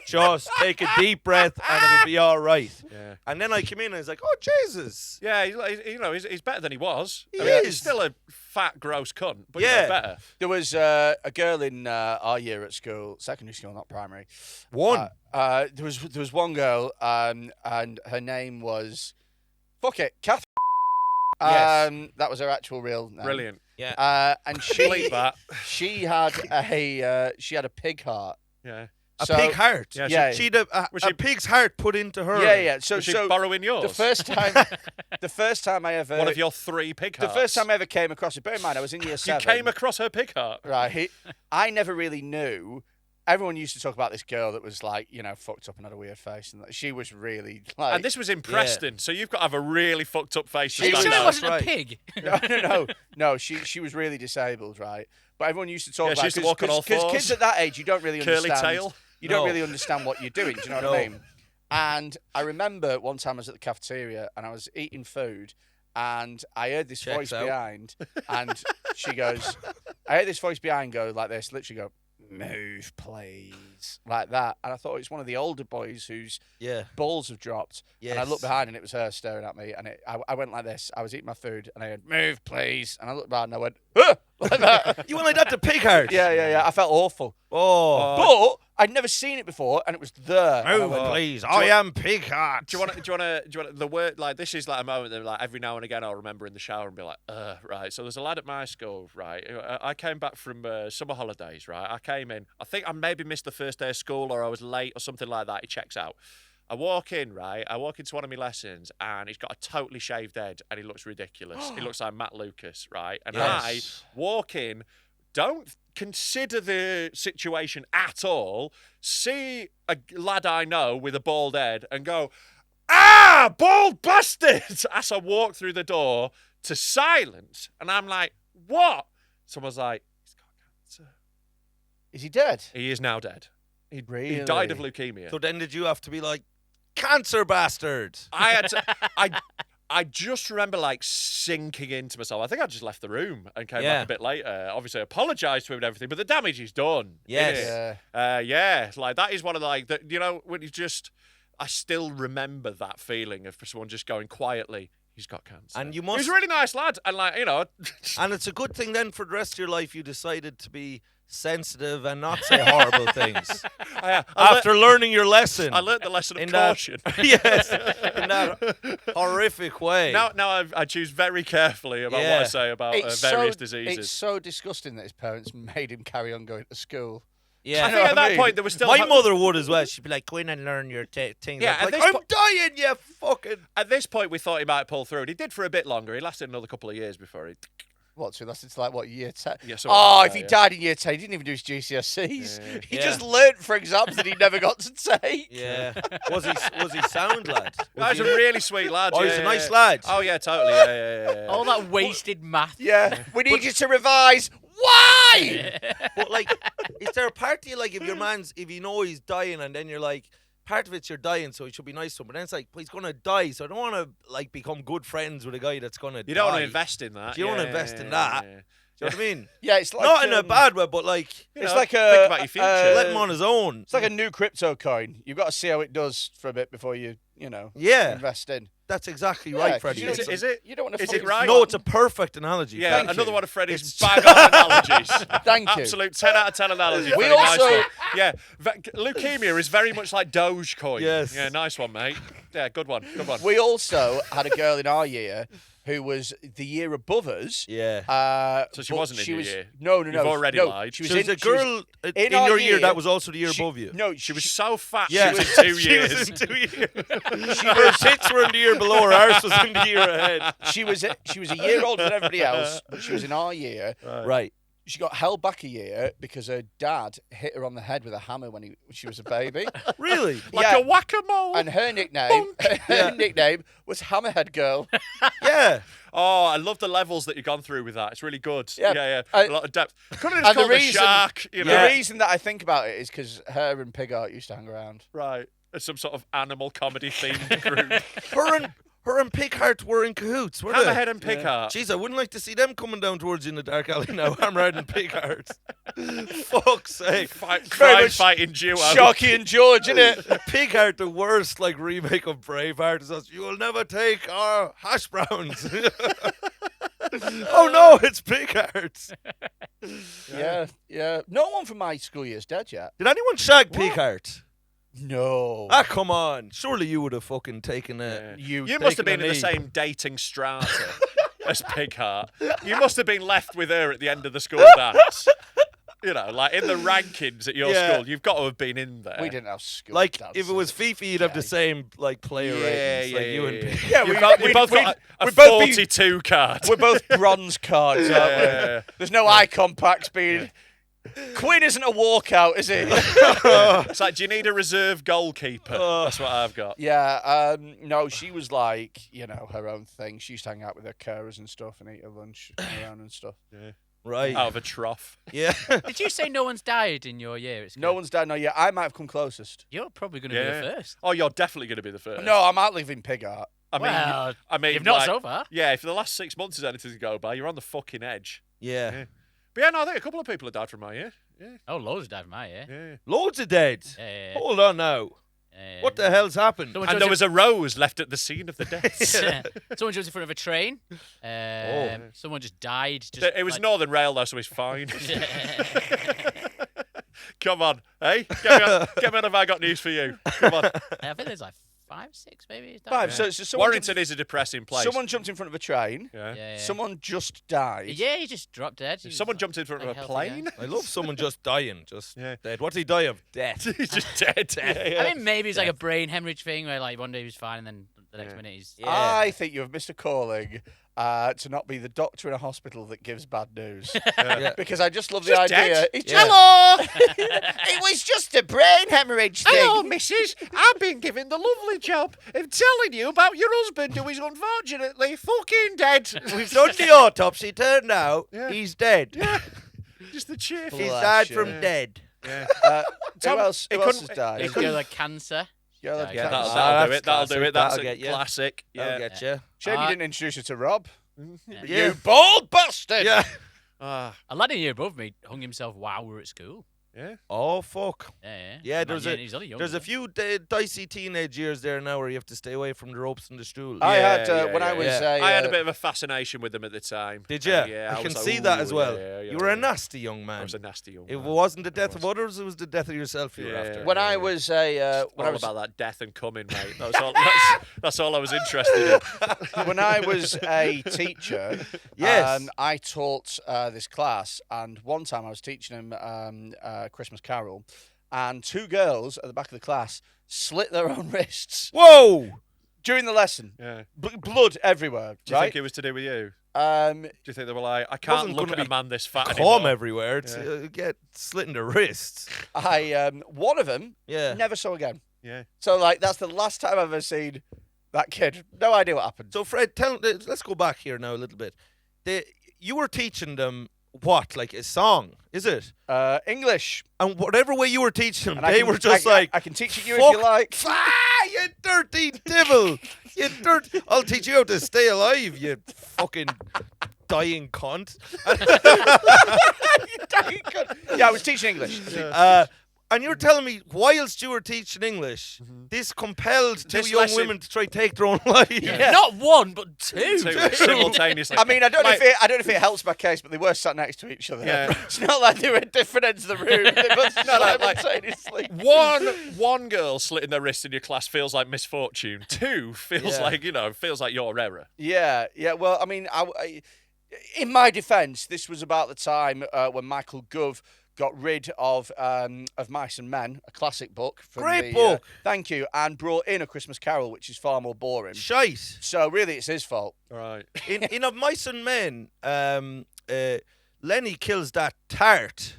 Just take a deep breath, and it'll be all right. Yeah. And then I came in, and I was like, oh Jesus. Yeah, he's better than he was. He I mean, he's is. still a fat, gross cunt, but Yeah. he's better. There was a girl in our year at school, secondary school, not primary. One. There was one girl, and her name was, fuck it, Catherine. Yes. That was her actual real name. Brilliant. Yeah. And Bleep that. she had a pig heart. Yeah. A So- pig heart. Yeah, Yeah. She'd a Was she- pig's heart put into her. Yeah. So Was she borrowing yours? the first time I ever One of your 3 pig the hearts. first time I ever came across it. Bear in mind, I was in year you 7. came across her pig heart. Right. I never really knew. Everyone used to talk about this girl that was like, fucked up and had a weird face, and she was really like. And this was in Preston, so you've got to have a really fucked up face to Are you stand sure it out. wasn't right. a pig? No. She was really disabled, right? But everyone used to talk Yeah, about she used to walk on all because fours. kids at that age, you don't really Curly understand. tail. You don't No. really understand what you're doing. Do you know what No. I mean? And I remember one time I was at the cafeteria and I was eating food, and I heard this Checks voice out. behind, and she goes, I heard this voice behind go like this, literally go, "Move, please," like that. And I thought it's one of the older boys whose Yeah. balls have dropped. And I Yes. looked behind and it was her staring at me. And I went like this. I was eating my food and I went, "Move, please." And I looked behind and I went, "Ah!" like that. You went like that to pig heart. Yeah. I felt awful. Oh. But I'd never seen it before and it was there. And I Move, went, please. I am pig heart. Do you want the word, like, this is like a moment that, like, every now and again I'll remember in the shower and be like, right. So there's a lad at my school, right? I came back from summer holidays, right? I came in. I think I maybe missed the first day of school or I was late or something like that. He checks out. I walk in, right? I walk into one of my lessons and he's got a totally shaved head and he looks ridiculous. He looks like Matt Lucas, right? And Yes. I walk in, don't consider the situation at all, see a lad I know with a bald head and go, "Ah, bald bastard!" as I walk through the door to silence. And I'm like, "What?" Someone's like, "He's got cancer." Is he dead? He is now dead. He Really? died of leukemia. So then did you have to be like, cancer bastard? I had to, I just remember like sinking into myself. I think I just left the room and came back a bit later. Obviously, apologised to him and everything, but the damage is done. Yes. Yeah. Like that is one of the, like, the, you know, when you just, I still remember that feeling of someone just going quietly, "He's got cancer." And you He must. was a really nice lad, and like, you know. And it's a good thing then for the rest of your life you decided to be sensitive and not say horrible things. After learning your lesson. I learned the lesson of in caution. Yes, in that horrific way. Now I choose very carefully about what I say about various diseases. It's so disgusting that his parents made him carry on going to school. Yeah, I think at that point there was still my mother would as well. She'd be like, "Go in and learn your thing." Yeah, I'd be like, I'm dying, you fucking. At this point, we thought he might pull through, and he did for a bit longer. He lasted another couple of years before he. What, so that's it's like what, year 10? Yeah, if he died in year 10, he didn't even do his GCSEs. He just learnt for exams that he never got to take. Yeah. Was he sound, lad? He's a really sweet lad. Oh, he's a nice lad. Oh yeah, totally. Yeah. All that wasted math. Yeah. We need you to revise. Why? But like, is there a part of you like if you know he's dying and then you're like, part of it's you're dying, so he should be nice to him, but then it's like, but he's gonna die, so I don't want to like become good friends with a guy that's gonna die. You don't want to invest in that. You don't want to invest in that. Yeah. Do you know what I mean? Yeah, it's like Not in a bad way, but like, You it's know, like think about your future. let him on his own. It's like a new crypto coin. You've got to see how it does for a bit before you Yeah, invest in. that's exactly Yeah, right, Freddie. Is it? You don't want to. Is it right? No, it's a perfect analogy. Yeah, Thank another you. one of Freddie's bang-on analogies. Thank you. Absolute 10 out of 10 analogy. We Freddie, nice also- one. Yeah, leukemia is very much like Dogecoin. Yes. Yeah, nice one, mate. Yeah, good one. We also had a girl in our year who was the year above us. Yeah. So she but wasn't in your year? No. You've already lied. She was So there's in, a girl in our your year that was also the year she- above you. No, She was so fat. Yeah, She was in 2 she years. was in 2 years. Her tits were in the year below. Her arse was in the year ahead. She was a year older than everybody else, but she was in our year. Right. She got held back a year because her dad hit her on the head with a hammer when she was a baby. Really? Like a whack-a-mole. And her nickname was Hammerhead Girl. Yeah. Oh, I love the levels that you've gone through with that. It's really good. Yeah. A lot of depth. Couldn't have And the called a reason- shark, you know. The reason that I think about it is because her and Pig Art used to hang around. Right. It's some sort of animal comedy themed group. Her and Pigheart were in cahoots, were they? Hammerhead and Pigheart. Jeez, I wouldn't like to see them coming down towards you in the dark alley now. Hammerhead and Pigheart. Fuck's sake. Crime-fighting duo. Sharky and George, innit? Pigheart, the worst like remake of Braveheart, is us. You will never take our hash browns. Oh no, it's Pigheart. Yeah. No one from my school year's dead yet. Did anyone shag Pigheart? No. Ah, come on. Surely you would have fucking taken it. You must have been in the same dating strata as Pigheart. You must have been left with her at the end of the school dance. You know, like in the rankings at your school, you've got to have been in there. We didn't have school Like, dances. if it was Fifi, you'd have the same, like, player ratings. Like you and Pig. Yeah, You both got a we'd both be- 42 card. We're both bronze cards, aren't we? Yeah. There's no icon packs being... Quinn isn't a walkout, is he? It's like, do you need a reserve goalkeeper? That's what I've got. Yeah, no, she was like, her own thing. She used to hang out with her carers and stuff and eat her lunch around and stuff. Yeah. Right. Out of a trough. Yeah. Did you say no one's died in your year? It's No one's died, no, yeah. I might have come closest. You're probably going to be the first. Oh, you're definitely going to be the first. No, I'm outliving Pig Art. I mean, you've like, not so far. Yeah, if the last 6 months is anything to go by, you're on the fucking edge. Yeah. But yeah, no, I think a couple of people have died from my year. Yeah. Oh, loads died from my year. Yeah. Loads of dead. Yeah. Hold on now. What the hell's happened? Someone And jumps there in- was a rose left at the scene of the deaths. Someone jumps in front of a train. Someone just died. It was Northern Rail though, so he's fine. Come on, hey? Get me on if I got news for you. Come on. I think there's like 5, 6 maybe. 5. So someone Warrington is a depressing place. Someone jumped in front of a train. Yeah. Someone just died. Yeah, he just dropped dead. He was Someone jumped in front of a healthy plane. guy. I love someone just dying, just Yeah. dead. What did he die of? Death. He's just dead. Yeah. I think maybe it's like a brain hemorrhage thing where like one day he was fine and then The next minute he's. Yeah. I think you have missed a calling to not be the doctor in a hospital that gives bad news. Yeah. Because I just love the Just idea. dead. It's Yeah. Hello! It was just a brain hemorrhage thing. Hello, missus. I've been given the lovely job of telling you about your husband who is unfortunately fucking dead. We've done the autopsy. Turned out Yeah. he's dead. Just the cheerful. He's Bless died you. from dead. Yeah. Who else it has couldn't- died? He's got like cancer. Girl Yeah, had yeah, cancer. That'll, Ah, do that's it. That'll do classic. it. That's That'll a get you. classic. I'll Yeah. get you. Shame you didn't introduce her to Rob. Yeah. You bald bastard! Yeah. Ah, A lad in year above me hung himself while we were at school. yeah. Oh fuck. Yeah. Yeah, Man, there's he's only young. There's a few dicey teenage years there now where you have to stay away from the ropes and the stool. I Yeah, had yeah, when I yeah, was. yeah. I had a bit of a fascination with them at the time. Did you? Yeah, I can was like, see that as "Ooh, well. yeah, yeah, You were a yeah." nasty young I man. was a nasty young It man. wasn't the death was. of others; it was the death of yourself you were Yeah. after. when I was when I All was about that death and coming, mate. That was all, that's all I was interested in. when I was a teacher, Yes. I taught this class, and one time I was teaching them Christmas Carol, and two girls at the back of the class slit their own wrists Whoa! during the lesson. Yeah. Blood everywhere, Do you right? think it was to do with you? Um, Do you think they were like, I can't Wasn't look gonna at a be man this fat Come anymore? everywhere to get slit in the wrists. one of them Yeah. never saw again. Yeah. So like that's the last time I've ever seen that kid. No idea what happened. So Fred, let's go back here now a little bit. You were teaching them what, like a song, is it? English. And whatever way you were teaching them, And they were just like, I can teach it you if "Fuck you like. you dirty devil! You I'll teach you how to stay alive, you fucking dying cunt." Yeah, I was teaching English. And you're telling me, whilst you were teaching English, this compelled two This young lesson- women to try to take their own lives. Yeah. Not one, but two. Two simultaneously. I mean, I don't know Mate, if it helps my case, but they were sat next to each other. Yeah. It's not like they were at different ends of the room. They both like- simultaneously. one girl slitting their wrist in your class feels like misfortune. Two feels Yeah. like feels like your error. Yeah. Well, I mean, in my defence, this was about the time when Michael Gove got rid of Mice and Men, a classic book. From Great book. Thank you, and brought in A Christmas Carol, which is far more boring. Shite. So really, it's his fault. Right. In Of Mice and Men, Lenny kills that tart.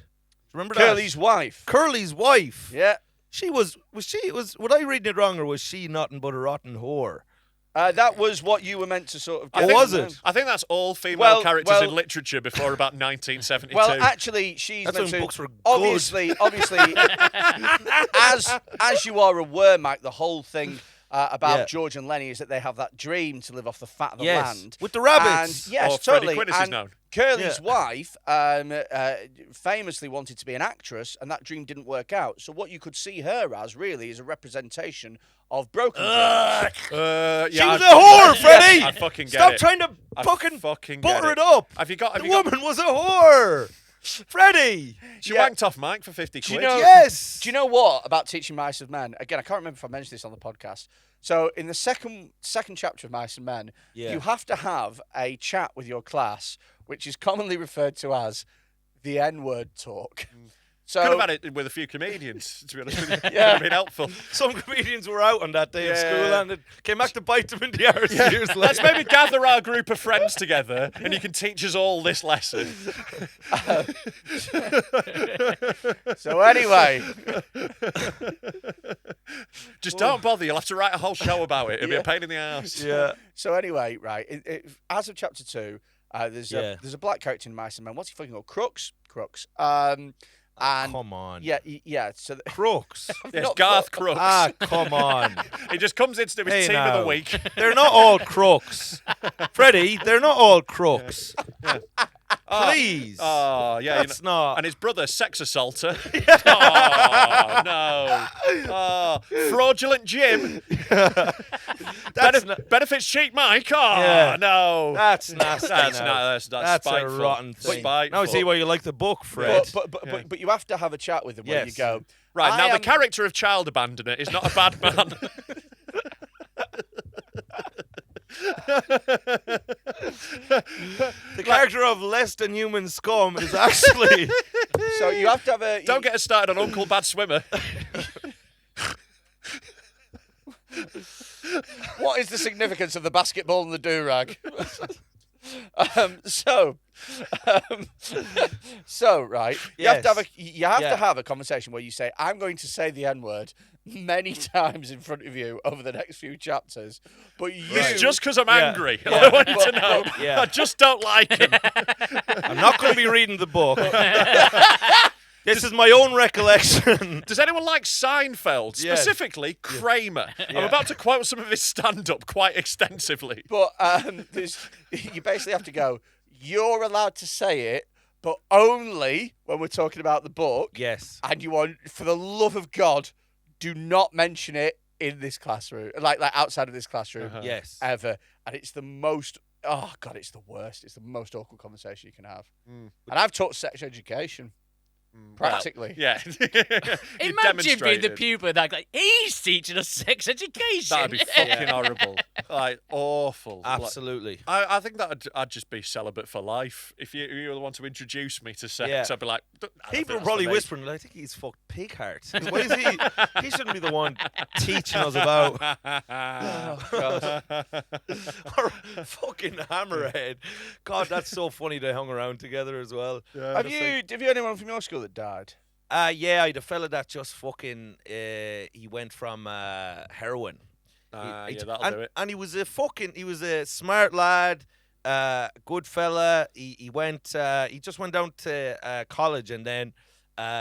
Remember that? Curly's wife. Curly's wife. Yeah. Was I reading it wrong, or was she nothing but a rotten whore? That was what you were meant to sort of. I get think- from was them. I think that's all female Well- characters well- in literature before about 1972. Well, actually, she's That's meant when to. books were good. Obviously, as you are aware, Mike, the whole thing about Yeah. George and Lenny is that they have that dream to live off the fat of the Yes. land. With the rabbits. And, yes, Or Freddy totally. Quinne, as he's And known. Curly's Yeah. wife famously wanted to be an actress, and that dream didn't work out. So what you could see her as really is a representation of broken dreams. yeah, She was I- a whore, Freddie! I fucking get Stop it. trying to I fucking fucking butter get it up. Have you got? Have The you got? woman was a whore. Freddie. She Yeah. wanked off Mike for 50 Do you quid. know? Yes. Do you know what about teaching Mice and Men? Again, I can't remember if I mentioned this on the podcast. So in the second chapter of Mice and Men, Yeah. you have to have a chat with your class, which is commonly referred to as the N-word talk. So Could have had it with a few comedians, to be honest with you. Could Yeah. have been helpful. Some comedians were out on that day of Yeah. school and it came back to bite them in the arse years Let's later. maybe gather our group of friends together and you can teach us all this lesson. So anyway, Just don't bother, you'll have to write a whole show about it. It'll be a pain in the ass. Yeah. right. As of chapter 2, there's a black character in Mice and Men. What's he fucking called? Crooks. And Come on. yeah. So Crooks. Yes, Not Garth Crooks. Ah, come on. He just comes into his Hey, team of now. the week. They're not all crooks. Freddie, they're not all crooks. Please. Oh, yeah. That's not. And his brother, sex assaulter. Oh, no. Oh, fraudulent Jim. Benefits cheat Mike. Oh, Yeah. no. That's nasty. That's now. not. That's That's a spiteful. rotten thing. Spiteful. Now I see why you like the book, Fred. but you have to have a chat with them where you Yes. go. Right, I now the am- character of child abandoner is not a bad man. The character of less than human scum is actually. So you have to have a. Don't get us started on Uncle Bad Swimmer. What is the significance of the basketball and the do-rag? So right, you have to have a conversation where you say, "I'm going to say the N-word many times in front of you over the next few chapters," but you It's just because I'm angry. I want you to know. I just don't like him. I'm not going to be reading the book. This is my own recollection. Does anyone like Seinfeld? Yes. Specifically, Kramer. I'm about to quote some of his stand-up quite extensively. But you basically have to go, you're allowed to say it, but only when we're talking about the book. Yes. And you want, for the love of God, do not mention it in this classroom, like outside of this classroom. Yes. Ever. And it's the most, oh God, it's the worst. It's the most awkward conversation you can have. And I've taught sex education. Practically. Yeah. Imagine being the pupil that like he's teaching us sex education. That'd be fucking horrible. Like awful. Absolutely. Like, I think that I'd just be celibate for life. If you were the one to introduce me to sex, I'd be like, people are probably whispering, I think he's fucked pig heart. Why is he? He shouldn't be the one teaching us about. Or fucking hammerhead. God, that's so funny. They hung around together as well. Have you had anyone from your school that died? Yeah, I had a fella that just fucking he went from heroin. That'll do it. And he was a smart lad, good fella. He just went down to college and then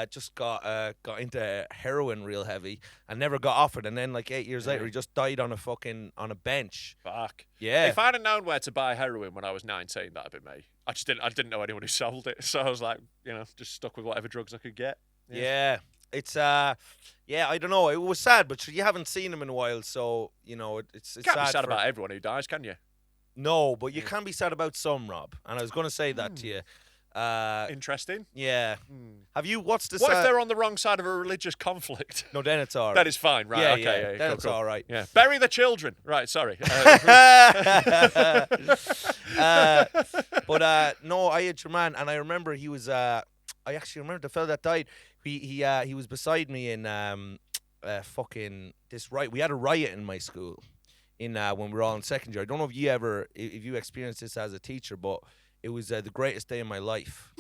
just got into heroin real heavy and never got off it. And then like 8 years later, he just died on a bench. Fuck. Yeah. If I'd have known where to buy heroin when I was 19, that'd be me. I didn't know anyone who sold it, so I was like, just stuck with whatever drugs I could get. Yeah. It's I don't know. It was sad, but you haven't seen him in a while, so it's Can't sad be sad about everyone who dies, can you? No, but you can be sad about some, Rob. And I was going to say that to you. Interesting. Yeah. Have you? What's the? What if they're on the wrong side of a religious conflict? No, then it's all right. That is fine, right? Yeah, okay, then cool, it's cool. all right. Yeah. Bury the children. Right. Sorry. But no, I had your man, and I remember he was. I actually remember the fella that died. He was beside me in fucking this riot. We had a riot in my school in when we were all in second year. I don't know if you experienced this as a teacher, but it was the greatest day of my life.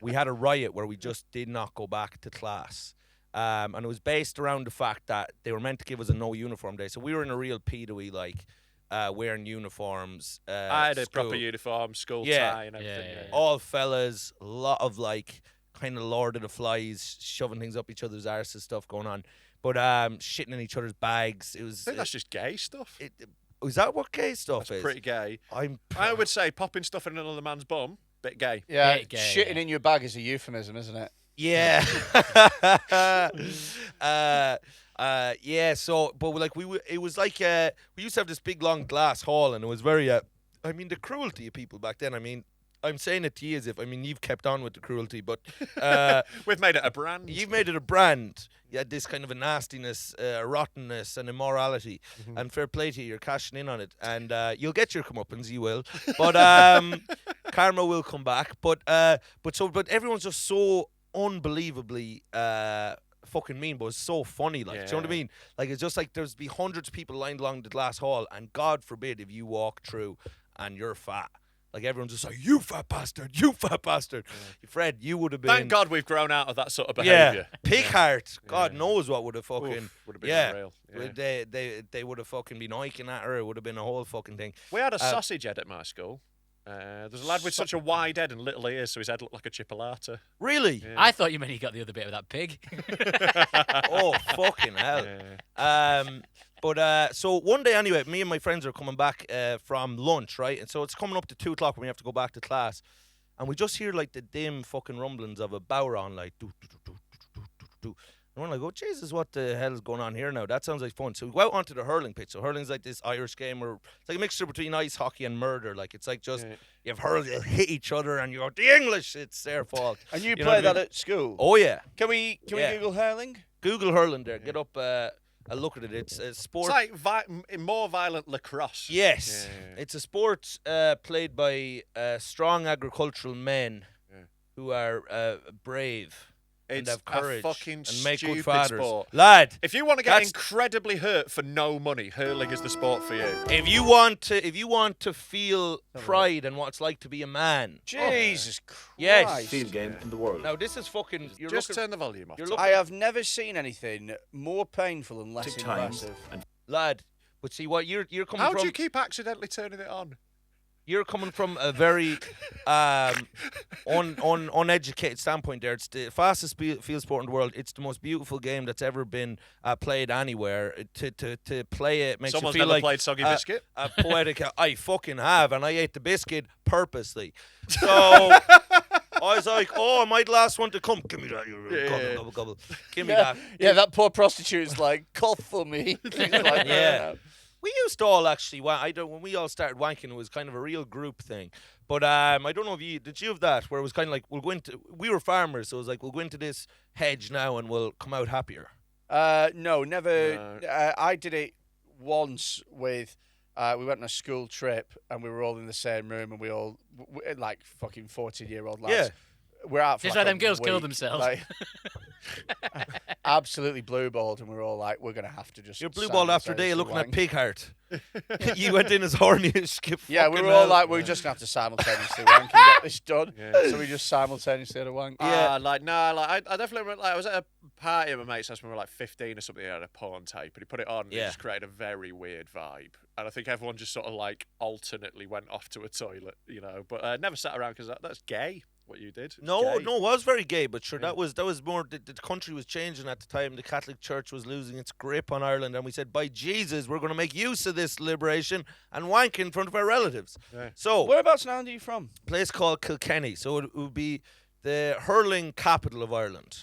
We had a riot where we just did not go back to class. And it was based around the fact that they were meant to give us a no uniform day. So we were in a real pedo-y, like, wearing uniforms. I had a school. proper uniform, school Yeah. tie and everything. Yeah. All fellas, a lot of, like, kind of Lord of the Flies, shoving things up each other's arses stuff going on. But shitting in each other's bags. It was. I think that's just gay stuff. Is that what gay stuff That's is? pretty gay. I would say popping stuff in another man's bum, bit gay. Yeah, Bit gay, shitting in your bag is a euphemism, isn't it? Yeah. Yeah. So, but like it was like we used to have this big long glass hall, and it was very. I mean, the cruelty of people back then. I mean, I'm saying it to you as if you've kept on with the cruelty, but We've made it a brand. you've made it a brand. You had this kind of a nastiness, a rottenness, and immorality. And fair play to you, you're cashing in on it, and you'll get your comeuppance, you will. But karma will come back. But everyone's just so unbelievably fucking mean, but it's so funny. Like, do you know what I mean? Like, it's just like there's be hundreds of people lined along the glass hall, and God forbid if you walk through and you're fat. Like, everyone's just like, you fat bastard, you fat bastard. Fred, you would have been. Thank God we've grown out of that sort of behaviour. Yeah, pig heart. God knows what would have fucking. Would have been unreal. Yeah. They would have fucking been hiking at her. It would have been a whole fucking thing. We had a sausage head at my school. There's a lad with such a wide head and little ears, so his head looked like a chipolata. Really? I thought you meant he got the other bit of that pig. Oh, fucking hell. But so one day anyway, me and my friends are coming back from lunch, right? And so it's coming up to 2 o'clock when we have to go back to class. And we just hear like the dim fucking rumblings of a Bowron, like do, do, do, do, do, do, do. And we're like, oh, Jesus, what the hell is going on here now? That sounds like fun. So we go out onto the hurling pitch. So hurling's like this Irish game where it's like a mixture between ice hockey and murder. Like, it's like just, you have hurls, you hit each other, and you go, the English, it's their fault. And you know play what I that mean? at school? Oh, yeah. Can we Google hurling? Google hurling there. Get up a look at it. It's a sport. It's like more violent lacrosse. Yes. Yeah. It's a sport played by strong agricultural men who are brave. and It's have courage a fucking and make good stupid fathers. sport. Lad, If you want to get That's- incredibly hurt for no money, hurling is the sport for you. if you want to feel pride and what it's like to be a man. Jesus Christ. Yes. Field game in the world. Now this is fucking. You're Just looking, turn the volume off. you're Tom. looking, I have never seen anything more painful and less Tick times impressive. and lad. But see what you're coming How from. do you keep accidentally turning it on? You're coming from a very uneducated standpoint there. It's the fastest field sport in the world. It's the most beautiful game that's ever been played anywhere. To play it makes Someone's you feel never like played Soggy Biscuit. a poetic. I fucking have, and I ate the biscuit purposely. So I was like, oh, am I the last one to come? Give me that. Gobble, gobble, gobble. Give me that. Yeah, that poor prostitute's like, cough for me. He's like, Yeah. We used to all actually. When we all started wanking, it was kind of a real group thing. But I don't know if did you have that where it was kind of like we were farmers, so it was like we'll go into this hedge now and we'll come out happier. No, never. No. I did it once with. We went on a school trip and we were all in the same room and we all like fucking 14-year-old lads. Yeah. We're out for Just like like them a girls killed week, themselves. like, absolutely blue balled, and we were all like, we're gonna have to just. You're blue balled after a day simultaneously looking at wank. Pig Heart. You went in as horny as skip. Yeah, we fucking were all hell. like, we're just gonna have to simultaneously wank and get this done. Yeah. So we just simultaneously had a wank. Yeah. I definitely remember, I was at a party at my mate's house when we were like 15 or something. He had a porn tape, and he put it on, and it Yeah. just created a very weird vibe. And I think everyone just sort of like alternately went off to a toilet, you know. But never sat around because that's gay. What you did? It's No, gay. no, it was very gay, but sure, that was more. The country was changing at the time. The Catholic Church was losing its grip on Ireland, and we said, by Jesus, we're going to make use of this liberation and wank in front of our relatives. Yeah. So, Whereabouts in Ireland are you from? a place called Kilkenny. So it would be the hurling capital of Ireland.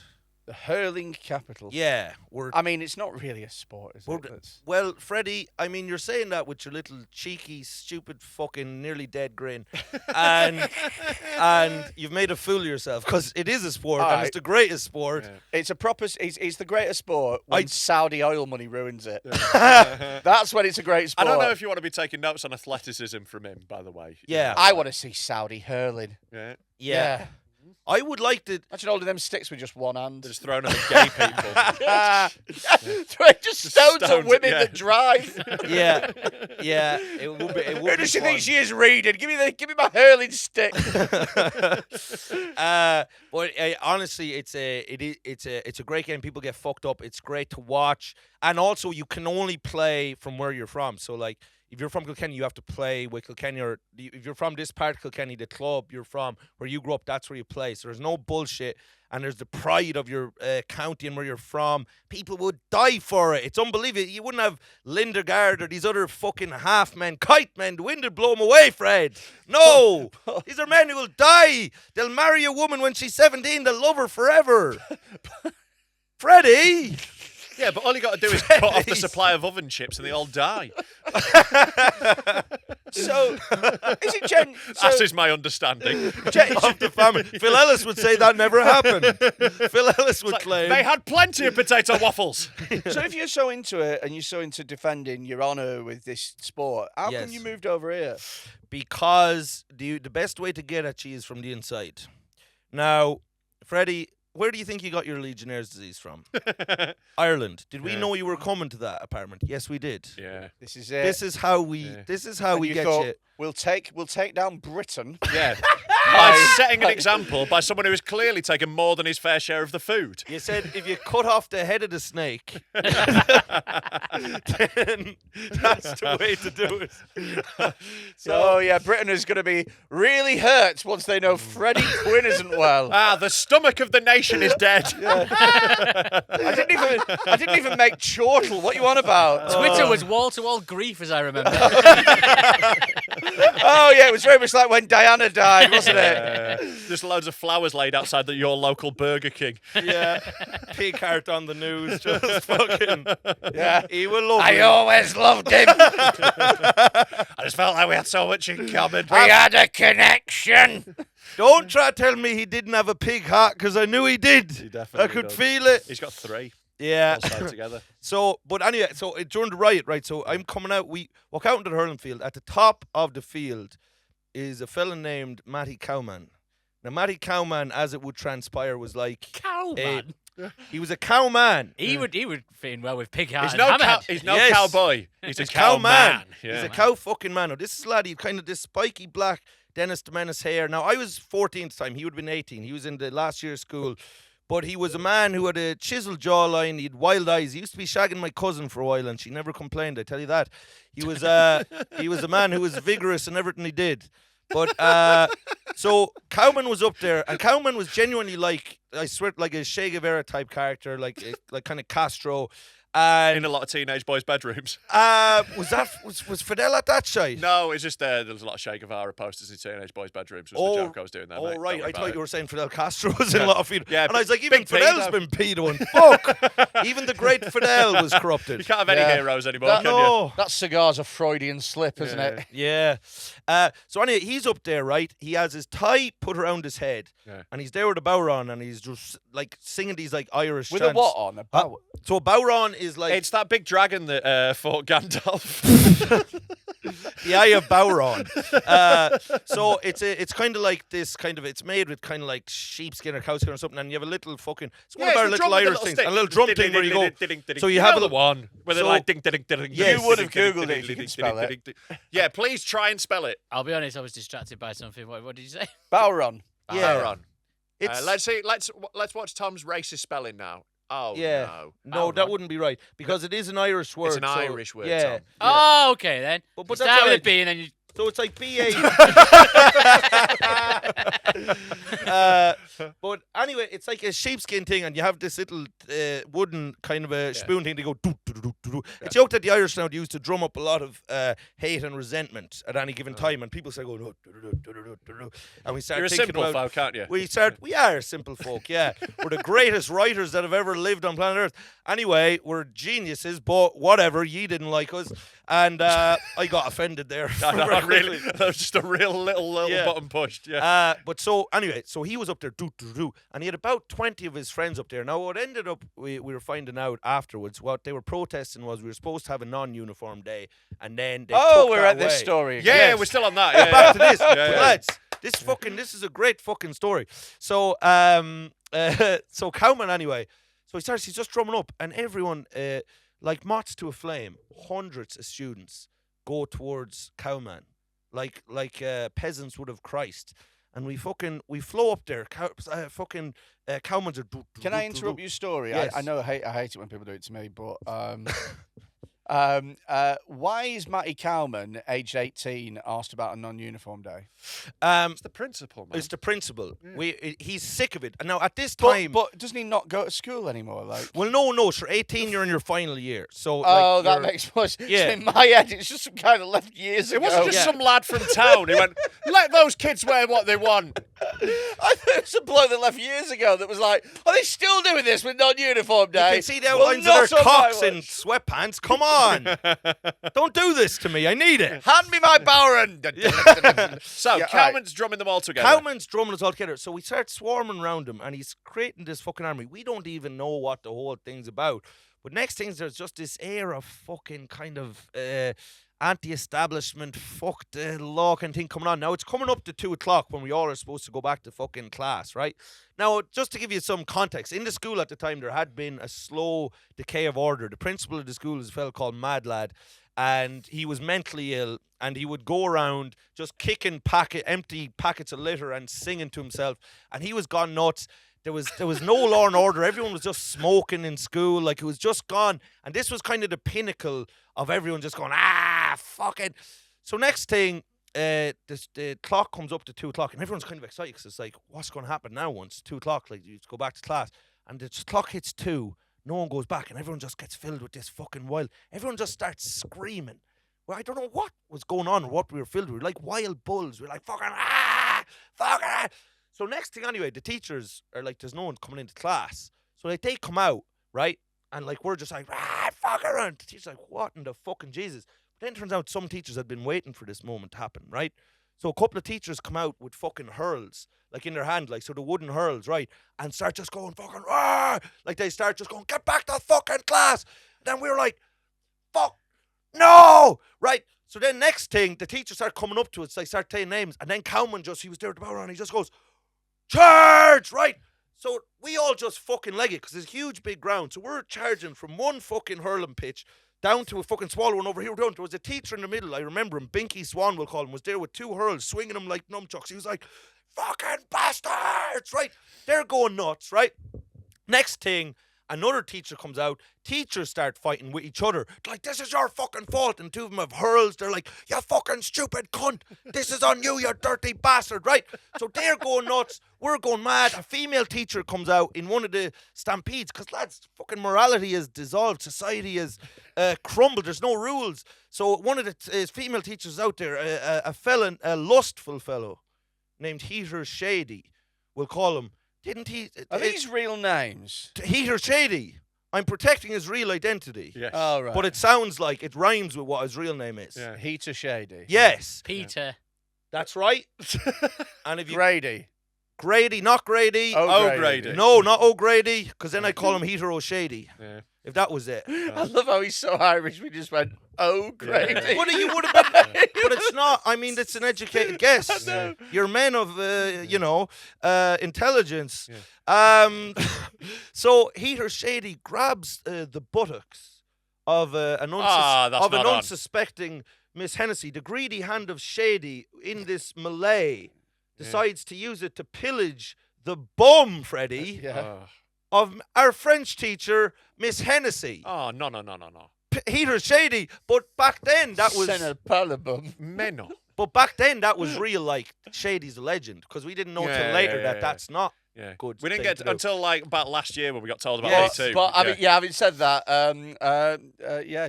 The hurling capital. Yeah, we're. I mean, it's not really a sport, is Well, it? It's- Well, Freddie, I mean, you're saying that with your little cheeky, stupid, fucking, nearly dead grin, and you've made a fool of yourself because it is a sport and it's the greatest sport. Yeah. It's a proper. It's the greatest sport when I- Saudi oil money ruins it. That's when it's a great I sport. don't know if you want to be taking notes on athleticism from him, by the way. Yeah. I want to see Saudi hurling. Yeah. Yeah. I would like to. Imagine holding them sticks with just one hand. They're just throwing them at gay people. Throwing just stones at Stones, women yeah. that drive. Yeah, yeah. It would be. It would Who be does she fun. think she is reading? Give me my hurling stick. But honestly, it's a great game. People get fucked up. It's great to watch, and also you can only play from where you're from. So like, if you're from Kilkenny, you have to play with Kilkenny, or if you're from this part of Kilkenny, the club you're from, where you grew up, that's where you play. So there's no bullshit, and there's the pride of your county and where you're from. People would die for it. It's unbelievable. You wouldn't have Lindergaard or these other fucking half men, kite men. The wind would blow them away, Fred. No, these are men who will die. They'll marry a woman when she's 17. They'll love her forever. Freddie. Yeah, but all you got to do is cut off the supply of oven chips and they all die. So, is it Jen? That is my understanding. Of the famine. Phil Ellis would say that never happened. Phil Ellis would claim. They had plenty of potato waffles. So if you're so into it and you're so into defending your honour with this sport, how Yes. come you moved over here? Because the best way to get at you is from the inside. Now, Freddie, where do you think you got your Legionnaire's disease from? Ireland. Did we Yeah. know you were coming to that apartment? Yes, we did. Yeah. This is it. This is how we. Yeah. This is how And we you get thought, you. We'll take down Britain. Yeah. By setting an example by someone who has clearly taken more than his fair share of the food. You said if you cut off the head of the snake, then that's the way to do it. So yeah, Britain is going to be really hurt once they know Freddy Quinne isn't well. Ah, the stomach of the nation is dead. I didn't even make chortle. What you on about? Twitter was wall-to-wall grief, as I remember. Oh yeah, it was very much like when Diana died, wasn't it? Just loads of flowers laid outside your local Burger King. Yeah, pig heart on the news, just fucking. Yeah. He will love I it. always loved him. I just felt like we had so much in common. We had a connection. Don't try to tell me he didn't have a pig heart, because I knew he did. He definitely I could does. feel it. He's got 3 Yeah. all side together. So, but anyway, so during the riot, right? So I'm coming out. We walk out into the hurling field. At the top of the field is a fella named Matty Cowman. Now, Matty Cowman, as it would transpire, was like Cowman. he was a cowman. He would fit in well with Pig Heart. He's and no, Hammerhead. he's no Yes. cowboy. He's a He's cow man. He's Yeah. a cow fucking man. Now, this is lad, he kind of this spiky black Dennis the Menace hair. Now, I was 14 at the time. He would have been 18. He was in the last year of school. But he was a man who had a chiseled jawline. He had wild eyes. He used to be shagging my cousin for a while, and she never complained. I tell you that. He was a man who was vigorous in everything he did. But so Cowman was up there, and Cowman was genuinely like, I swear, like a Che Guevara type character, like kind of Castro. In a lot of teenage boys' bedrooms. Was Fidel at that side? No, it's just there was a lot of Che Guevara posters in teenage boys' bedrooms. Was the joke I was doing there. Oh, mate. right. Don't worry I thought about you it. were saying Fidel Castro was in a lot of Fidel. Yeah, and I was like, even big P, Fidel's though. been pedoing. Fuck. Even the great Fidel was corrupted. You can't have any Yeah. heroes anymore, That- can you? No. That cigar's a Freudian slip, isn't it? Yeah. So anyway, he's up there, right? He has his tie put around his head, Yeah. and he's there with a bowron, and he's just like singing these like Irish With chants. a what on? A bow? So a bowron is like It's that big dragon that fought Gandalf. the Eye of Bowron. So it's kind of like this kind of, it's made with kind of like sheepskin or cowskin or something, and you have a little fucking, it's one of our little Irish things, a little drum thing where you go. So you have the a one where they're so- like ding ding ding. Yes. You would have Googled it if you could spell it. Yeah, please try and spell it. I'll be honest, I was distracted by something. What did you say? Bowron. Yeah. Aaron. It's Let's see. Let's watch Tom's racist spelling now. Oh yeah. no. No, that wouldn't be right because it is an Irish word. It's an so- Irish word, Yeah. Tom. Oh, okay then. But You that's start with alright. a B and then you. So it's like BA. But anyway, it's like a sheepskin thing, and you have this little wooden kind of a spoon thing to go. Doo, doo, doo, doo, doo. It's joked that the Irish now use to drum up a lot of hate and resentment at any given time, and people start going, oh, doo, doo, doo, doo, doo, doo, doo. And we start You're a thinking simple about. folk, aren't you? We are simple folk, yeah. We're the greatest writers that have ever lived on planet Earth. Anyway, we're geniuses, but whatever, ye didn't like us. And I got offended there. No, really, that was just a real little Yeah. button pushed. Yeah. But so anyway, so he was up there, and he had about 20 of his friends up there. Now, what ended up, we were finding out afterwards, what they were protesting was we were supposed to have a non-uniform day, and then they Oh, took we're that at this away. story. yeah, again. yes. we're still on that. Yeah, Back to this, Yeah, yeah. lads. This is a great fucking story. So so Cowman anyway. So he's just drumming up, and everyone, like moths to a flame, hundreds of students go towards Cowman, like peasants would have Christ. And we flow up there. Cowmans are. Can I interrupt your story? Yes. I know I hate it when people do it to me, but why is Matty Cowman, aged 18, asked about a non-uniform day? It's the principle, man. It's the principle. He's sick of it. And now at this But, time, but doesn't he not go to school anymore? Like, well, no, sure. 18, you're in your final year. So oh, like, that you're- makes much. Yeah. So in my head, it's just some kind of left years It ago. wasn't just Yeah. some lad from town. He went, let those kids wear what they want. I thought it was a bloke that left years ago that was like, are they still doing this with non-uniform day? You can see the Well, outlines of their not on my cocks in watch. sweatpants. Come on. Don't do this to me. I need it. Hand me my Bowron. So, Yeah, Cowman's drumming them all together. Cowman's drumming us all together. So we start swarming around him, and he's creating this fucking army. We don't even know what the whole thing's about. But next thing, there's just this air of fucking kind of anti-establishment, fuck the law kind of thing coming on. Now, it's coming up to 2 o'clock when we all are supposed to go back to fucking class, right? Now, just to give you some context, in the school at the time, there had been a slow decay of order. The principal of the school is a fellow called Mad Lad, and he was mentally ill, and he would go around just kicking empty packets of litter and singing to himself, and he was gone nuts. There was no law and order. Everyone was just smoking in school. Like, it was just gone. And this was kind of the pinnacle of everyone just going, fuck it. So next thing, the clock comes up to 2 o'clock, and everyone's kind of excited because it's like, what's going to happen now once 2 o'clock? Like, you go back to class. And the clock hits 2, no one goes back, and everyone just gets filled with this fucking wild. Everyone just starts screaming. Well, I don't know what was going on or what we were filled with. We were like wild bulls. We were like, fucking, fucking. So next thing anyway, the teachers are like, there's no one coming into class. So like, they come out, right? And like, we're just like, fuck around. The teacher's like, what in the fucking Jesus? But then it turns out some teachers had been waiting for this moment to happen, right? So a couple of teachers come out with fucking hurls, like in their hand, like, so the wooden hurls, right? And start just going fucking, like they start just going, get back to fucking class. Then we were like, fuck, no, right? So then next thing, the teachers start coming up to us, they start saying names. And then Cowman he was there at the bar and he just goes, charge, right? So we all just fucking leg it because it's a huge big ground. So we're charging from one fucking hurling pitch down to a fucking smaller one over here. There was a teacher in the middle, I remember him, Binky Swan we'll call him, was there with 2 hurls, swinging them like nunchucks. He was like, fucking bastards, right? They're going nuts, right? Next thing, another teacher comes out. Teachers start fighting with each other. They're like, this is your fucking fault. And 2 of them have hurls. They're like, you fucking stupid cunt. This is on you, you dirty bastard, right? So they're going nuts. We're going mad. A female teacher comes out in one of the stampedes because, lads, fucking morality is dissolved. Society is crumbled. There's no rules. So one of the female teachers out there, a lustful fellow named Heater Shady, we'll call him. Didn't he? Are these real names? Heater Shady. I'm protecting his real identity. Yes. Oh, right. But it sounds like it rhymes with what his real name is. Yeah. Heater Shady. Yes. Peter. That's right. And if you Grady. Grady, not Grady. O'Grady. No, not O'Grady, because then I call him Heater O'Shady. Yeah. If that was it. I love how he's so Irish. We just went, oh, Grady. But you would have been, but it's not. I mean, it's an educated guess. You're men of, intelligence. Yeah. So Heater Shady grabs the buttocks of an unsuspecting Miss Hennessy. The greedy hand of Shady in this melee decides to use it to pillage the bum, Freddie, of our French teacher, Miss Hennessy. Oh, no. Heater Shady, but back then that was. Menno. But back then that was real, like Shady's a legend, because we didn't know till later that that's not good. We didn't thing get to do. until like about last year when we got told about Yes, Me Too. But having said that,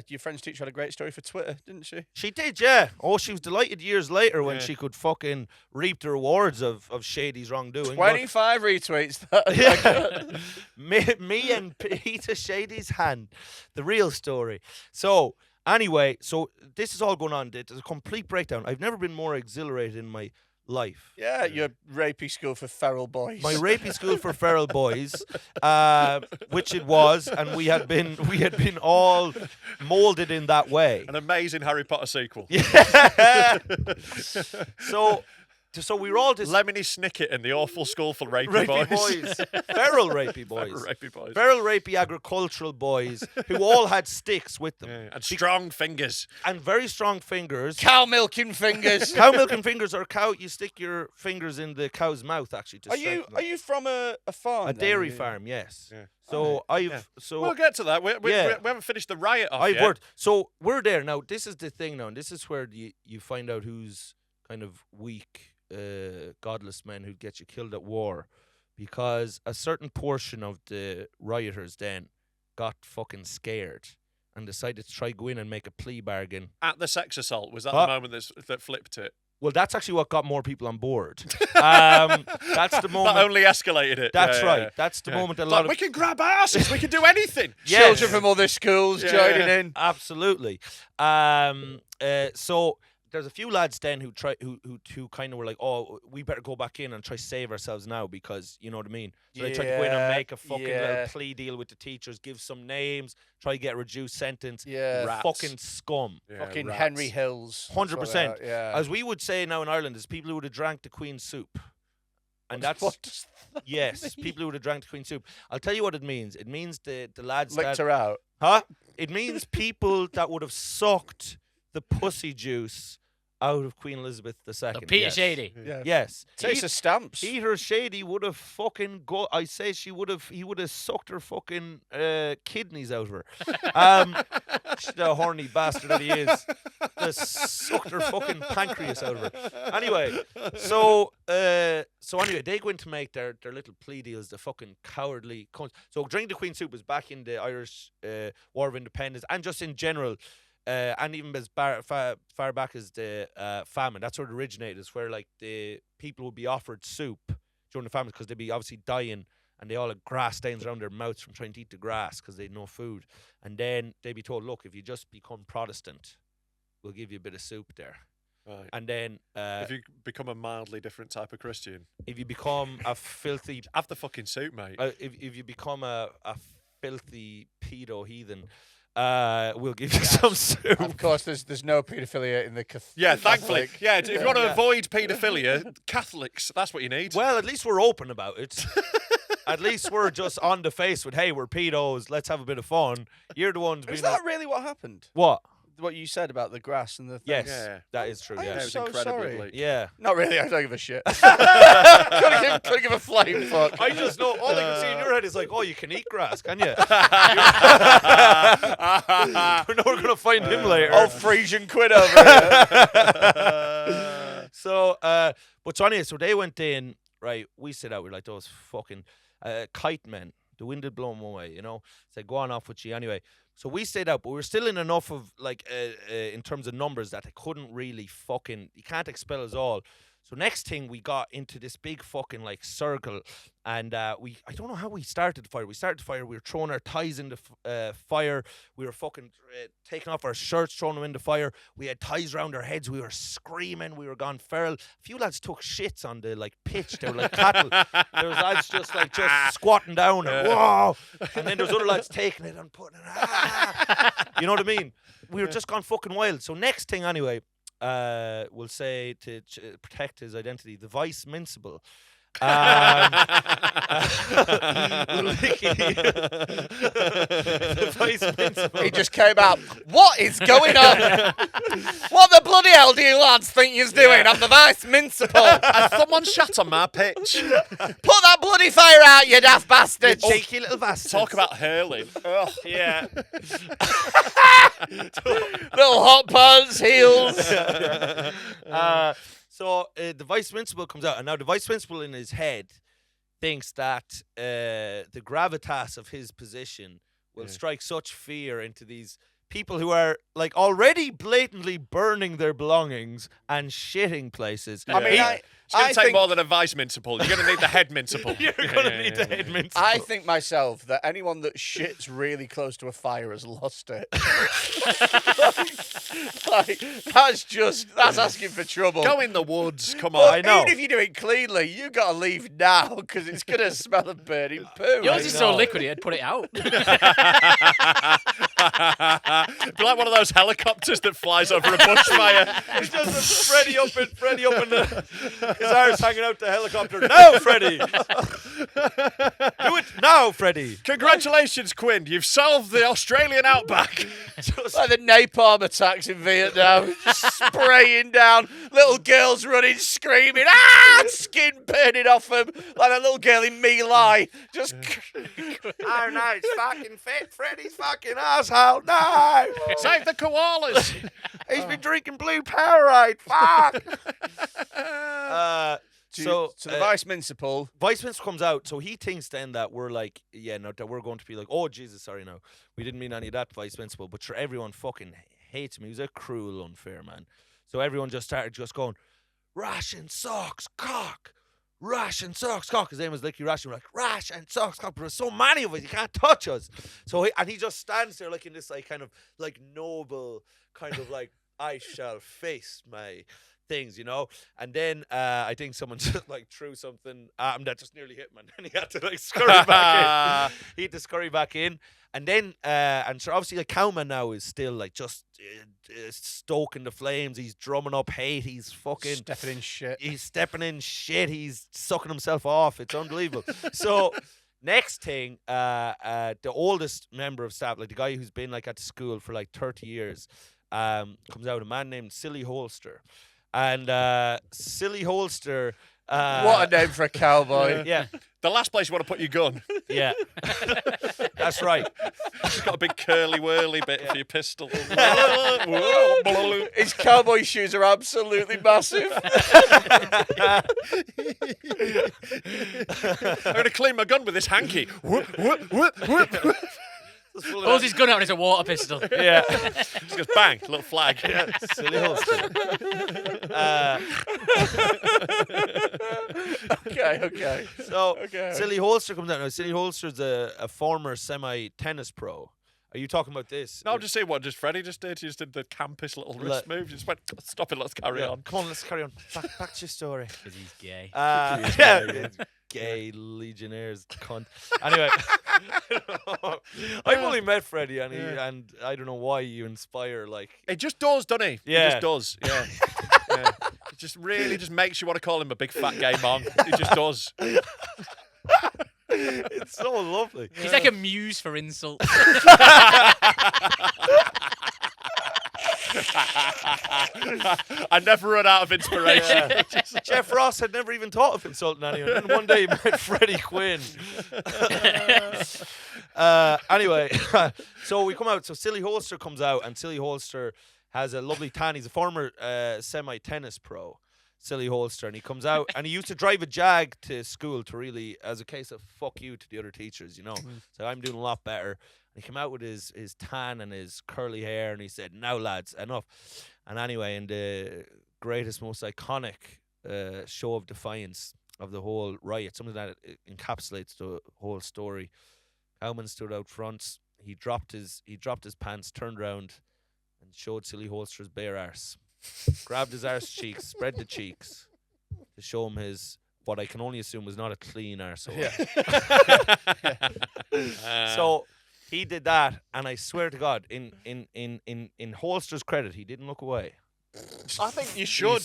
your French teacher had a great story for Twitter, didn't she? She did, yeah. Oh, she was delighted years later when she could fucking reap the rewards of Shady's wrongdoing. 25 retweets. Me and Peter Shady's hand. The real story. So, anyway, this is all going on. There's a complete breakdown. I've never been more exhilarated in my life. Yeah, your rapey school for feral boys. My rapey school for feral boys, which it was, and we had been all molded in that way. An amazing Harry Potter sequel. So we were all just Lemony Snicket and the awful school for rapey rapey boys, feral rapey boys, Feral rapey agricultural boys who all had sticks with them and strong fingers and very strong fingers. Cow milking fingers. Cow milking fingers, or cow. You stick your fingers in the cow's mouth actually. To Are you from a farm? A dairy farm? Yes. Yeah. So we'll get to that. We haven't finished the riot off yet. So we're there now. This is the thing now, and this is where you find out who's kind of weak, godless men who get you killed at war, because a certain portion of the rioters then got fucking scared and decided to try go in and make a plea bargain At the sex assault, was that the moment that flipped it? Well, that's actually what got more people on board. That's the moment. That only escalated it. That's right. That's the moment. We can grab asses. We can do anything. Yes. Children from other schools joining in. Absolutely. So there's a few lads then who kind of were like, oh, we better go back in and try save ourselves now, because you know what I mean. So they tried to go in and make a fucking little plea deal with the teachers, give some names, try to get a reduced sentence. Yeah. Rats. Fucking scum. Yeah, Fucking rats. Henry Hills. 100%. Yeah. As we would say now in Ireland, there's people who would have drank the Queen's soup. And that's what does that yes, mean? people who would have drank the Queen's soup. I'll tell you what it means. It means the lads Licked that her out. It means people that would have sucked the pussy juice out of Queen Elizabeth II. So Peter yes. Shady. Yeah. Yes. Taste of stamps. Peter Shady would have fucking I say he would have sucked her fucking kidneys out of her. The horny bastard that he is. Just sucked her fucking pancreas out of her. Anyway, so anyway, they go in to make their little plea deals, the fucking cowardly cunts. So Drink the Queen Soup was back in the Irish War of Independence, and just in general. And even as far back as the famine, that's where it originated. Is where like the people would be offered soup during the famine because they'd be obviously dying, and they all had grass stains around their mouths from trying to eat the grass because they had no food. And then they'd be told, "Look, if you just become Protestant, we'll give you a bit of soup there." Right. And then if you become a mildly different type of Christian, if you become a filthy, have the fucking soup, mate. if you become a filthy pedo heathen. we'll give you some soup. Of course, there's no paedophilia in the Yeah, thankfully. Catholic. Yeah, if you want to avoid paedophilia, Catholics, that's what you need. Well, at least we're open about it. At least we're just on the face with, hey, we're pedos, let's have a bit of fun. You're the ones being Is that really what happened? What? What you said about the grass and the thing? Yes, Yeah. that is true. I Yeah, am it was so incredibly sorry. bleak. yeah. Not really. I don't give a shit. couldn't give a flying fuck. I just know all I can see in your head is like, oh, you can eat grass, can you? We know we're gonna find him later. Oh, Frisian Quinn over here. So, but so anyway, so they went in, right? We sit out. We're like those fucking kite men. The wind had blown them away, you know. So go on off with you anyway. So we stayed out, but we were still in enough of like in terms of numbers that they couldn't really fucking. You can't expel us all. So next thing we got into this big fucking like circle, and I don't know how we started the fire. We started the fire. We were throwing our ties in the fire. We were fucking taking off our shirts, throwing them in the fire. We had ties around our heads. We were screaming. We were gone feral. A few lads took shits on the like pitch. They were like cattle. There was lads just squatting down. And, whoa! And then there was other lads taking it and putting it. You know what I mean? We were just gone fucking wild. So next thing anyway. We'll say to protect his identity, the vice municipal. The vice municipal. He just came out. What is going on? What the bloody hell do you lads think you're doing? I'm the vice municipal. Has someone shat on my pitch? Put that bloody fire out, you daft bastard. Cheeky little bastard. Talk about hurling. Ugh. Yeah. Little hot pants, heels. So the vice principal comes out, and now the vice principal in his head thinks that the gravitas of his position will strike such fear into these people who are like already blatantly burning their belongings and shitting places. I mean, It's going I to take think- more than a vice municipal. You're going to need the head municipal. You're going to need the head municipal. I think myself that anyone that shits really close to a fire has lost it. like, that's asking for trouble. Go in the woods. Come But on. I know. even if you do it cleanly, you got to leave now because it's going to smell of burning poo. Yours is so liquidy, I'd put it out. Be like one of those helicopters that flies over a bushfire. It's just Freddy up in his arse hanging out the helicopter. No, Freddy! Do it now, Freddy! Congratulations, Quinn. You've solved the Australian outback. Like the napalm attacks in Vietnam, just spraying down, little girls running, screaming, skin burning off them, like that little girl in Me Lie, just. Oh no, it's fucking fit, Freddy's fucking asshole. No! Save the koalas. He's been drinking blue Powerade. Fuck! So the vice municipal. Vice Principal comes out, so he thinks then that we're like, that we're going to be like, oh Jesus, sorry, no, we didn't mean any of that, Vice Principal. But sure, everyone fucking hates him. He was a cruel, unfair man. So everyone just started going, ration socks, cock. Ration socks, cock. His name was Licky Ration. We're like, ration socks, cock. But there's so many of us, you can't touch us. So he just stands there like in this like kind of like noble kind of like I shall face my things, you know. And then I think someone just like threw something at him that just nearly hit him, and then he had to like scurry back in. He had to scurry back in, and then and so obviously like Cowman now is still like just stoking the flames. He's drumming up hate. He's fucking Stepping in shit. He's stepping in shit. He's sucking himself off. It's unbelievable. So next thing, the oldest member of staff, like the guy who's been like at the school for like 30 years, comes out, a man named Silly Holster. And Silly Holster. What a name for a cowboy. Yeah, The last place you want to put your gun. yeah. That's right. It's got a big curly whirly bit for your pistol. His cowboy shoes are absolutely massive. I'm going to clean my gun with this hanky. Whoop, whoop, whoop, whoop. Pulls his gun out and it's a water pistol. Yeah. Just goes bang, little flag. Yeah, Silly Holster. Okay. So Okay. Silly Holster comes out now. Silly Holster's a former semi-tennis pro. Are you talking about this? No, I'm just saying what Freddie just did. He just did the campus little wrist move. He just went, stop it, let's carry on. Come on, let's carry on. Back to your story. Because he's gay. Yeah, gay legionnaires, cunt. Anyway, I've only met Freddy, and and I don't know why you inspire like. It just does, doesn't he? Yeah. He just does. Yeah. Yeah. It just really just makes you want to call him a big fat gay mong. It just does. It's so lovely. He's like a muse for insults. I never run out of inspiration. Jeff Ross had never even thought of insulting anyone. And one day he met Freddy Quinne. Anyway, so we come out. So Silly Holster comes out, and Silly Holster has a lovely tan. He's a former semi-tennis pro, Silly Holster, and he comes out, and he used to drive a Jag to school to really, as a case of fuck you to the other teachers, you know. So I'm doing a lot better. And he came out with his tan and his curly hair, and he said, "Now, lads, enough." And anyway, in the greatest, most iconic show of defiance of the whole riot, something that encapsulates the whole story, Cowman stood out front. He dropped his pants, turned around, and showed Silly Holster's bare arse. Grabbed his arse cheeks, spread the cheeks to show him his, what I can only assume was not a clean arsehole. Yeah. So he did that, and I swear to God, in Holster's credit, he didn't look away. I think you should.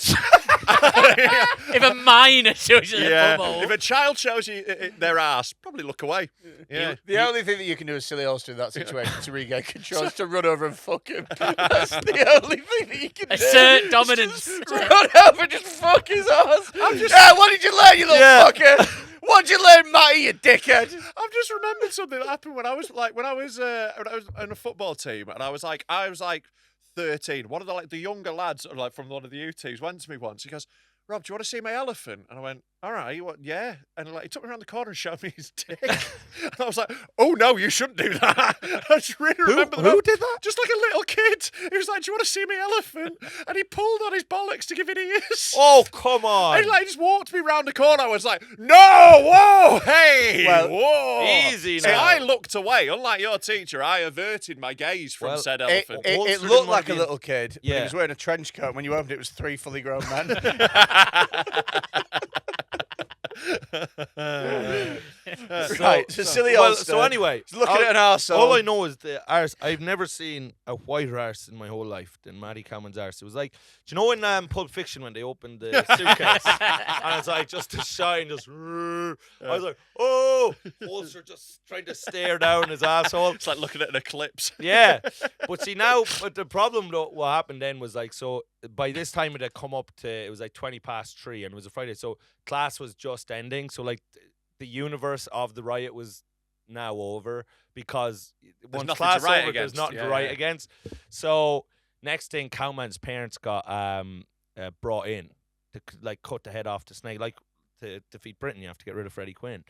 If a minor shows you the bubble. If a child shows you their ass, probably look away. Yeah. The only thing that you can do as Silly Holster in that situation to regain control is to run over and fuck him. That's the only thing that you can do. Assert dominance. Run over and just fuck his ass. What did you learn, you little fucker? What'd you learn, Matty, you dickhead? I've just remembered something that happened when I was in a football team, and I was like 13. One of the younger lads, from one of the UTs, went to me once. He goes, "Rob, do you want to see my elephant?" And I went, "All right, yeah." And he took me around the corner and showed me his dick. And I was like, "Oh no, you shouldn't do that." I just really remember Who did that? Just like a little kid. He was like, "Do you want to see my elephant?" And he pulled on his bollocks to give it ears. Oh, come on. And he just walked me round the corner. I was like, "No, whoa, hey, Well, whoa, easy See, now. I looked away. Unlike your teacher, I averted my gaze from said elephant. It Holster looked didn't like wanna a be- little kid, but Yeah. he was wearing a trench coat. When you opened it, it was 3 fully grown men. Right, so Silly Holster. So anyway, he's looking at an arsehole. All I know is the arse. I've never seen a whiter arse in my whole life than Matty Cowman's arse. It was like, do you know in Pulp Fiction when they opened the suitcase and it's like just the shine, just. I was like, oh, Holster just trying to stare down his asshole. It's like looking at an eclipse. Yeah, but see now, but the problem though, what happened then was like, so by this time it had come up to, it was like 3:20 and it was a Friday, so class was just ending, so like the universe of the riot was now over because once nothing class to riot over, against. there's nothing Yeah, to riot yeah. against. So next thing, Cowman's parents got brought in to cut the head off the snake, like. To defeat Britain, you have to get rid of Freddy Quinne.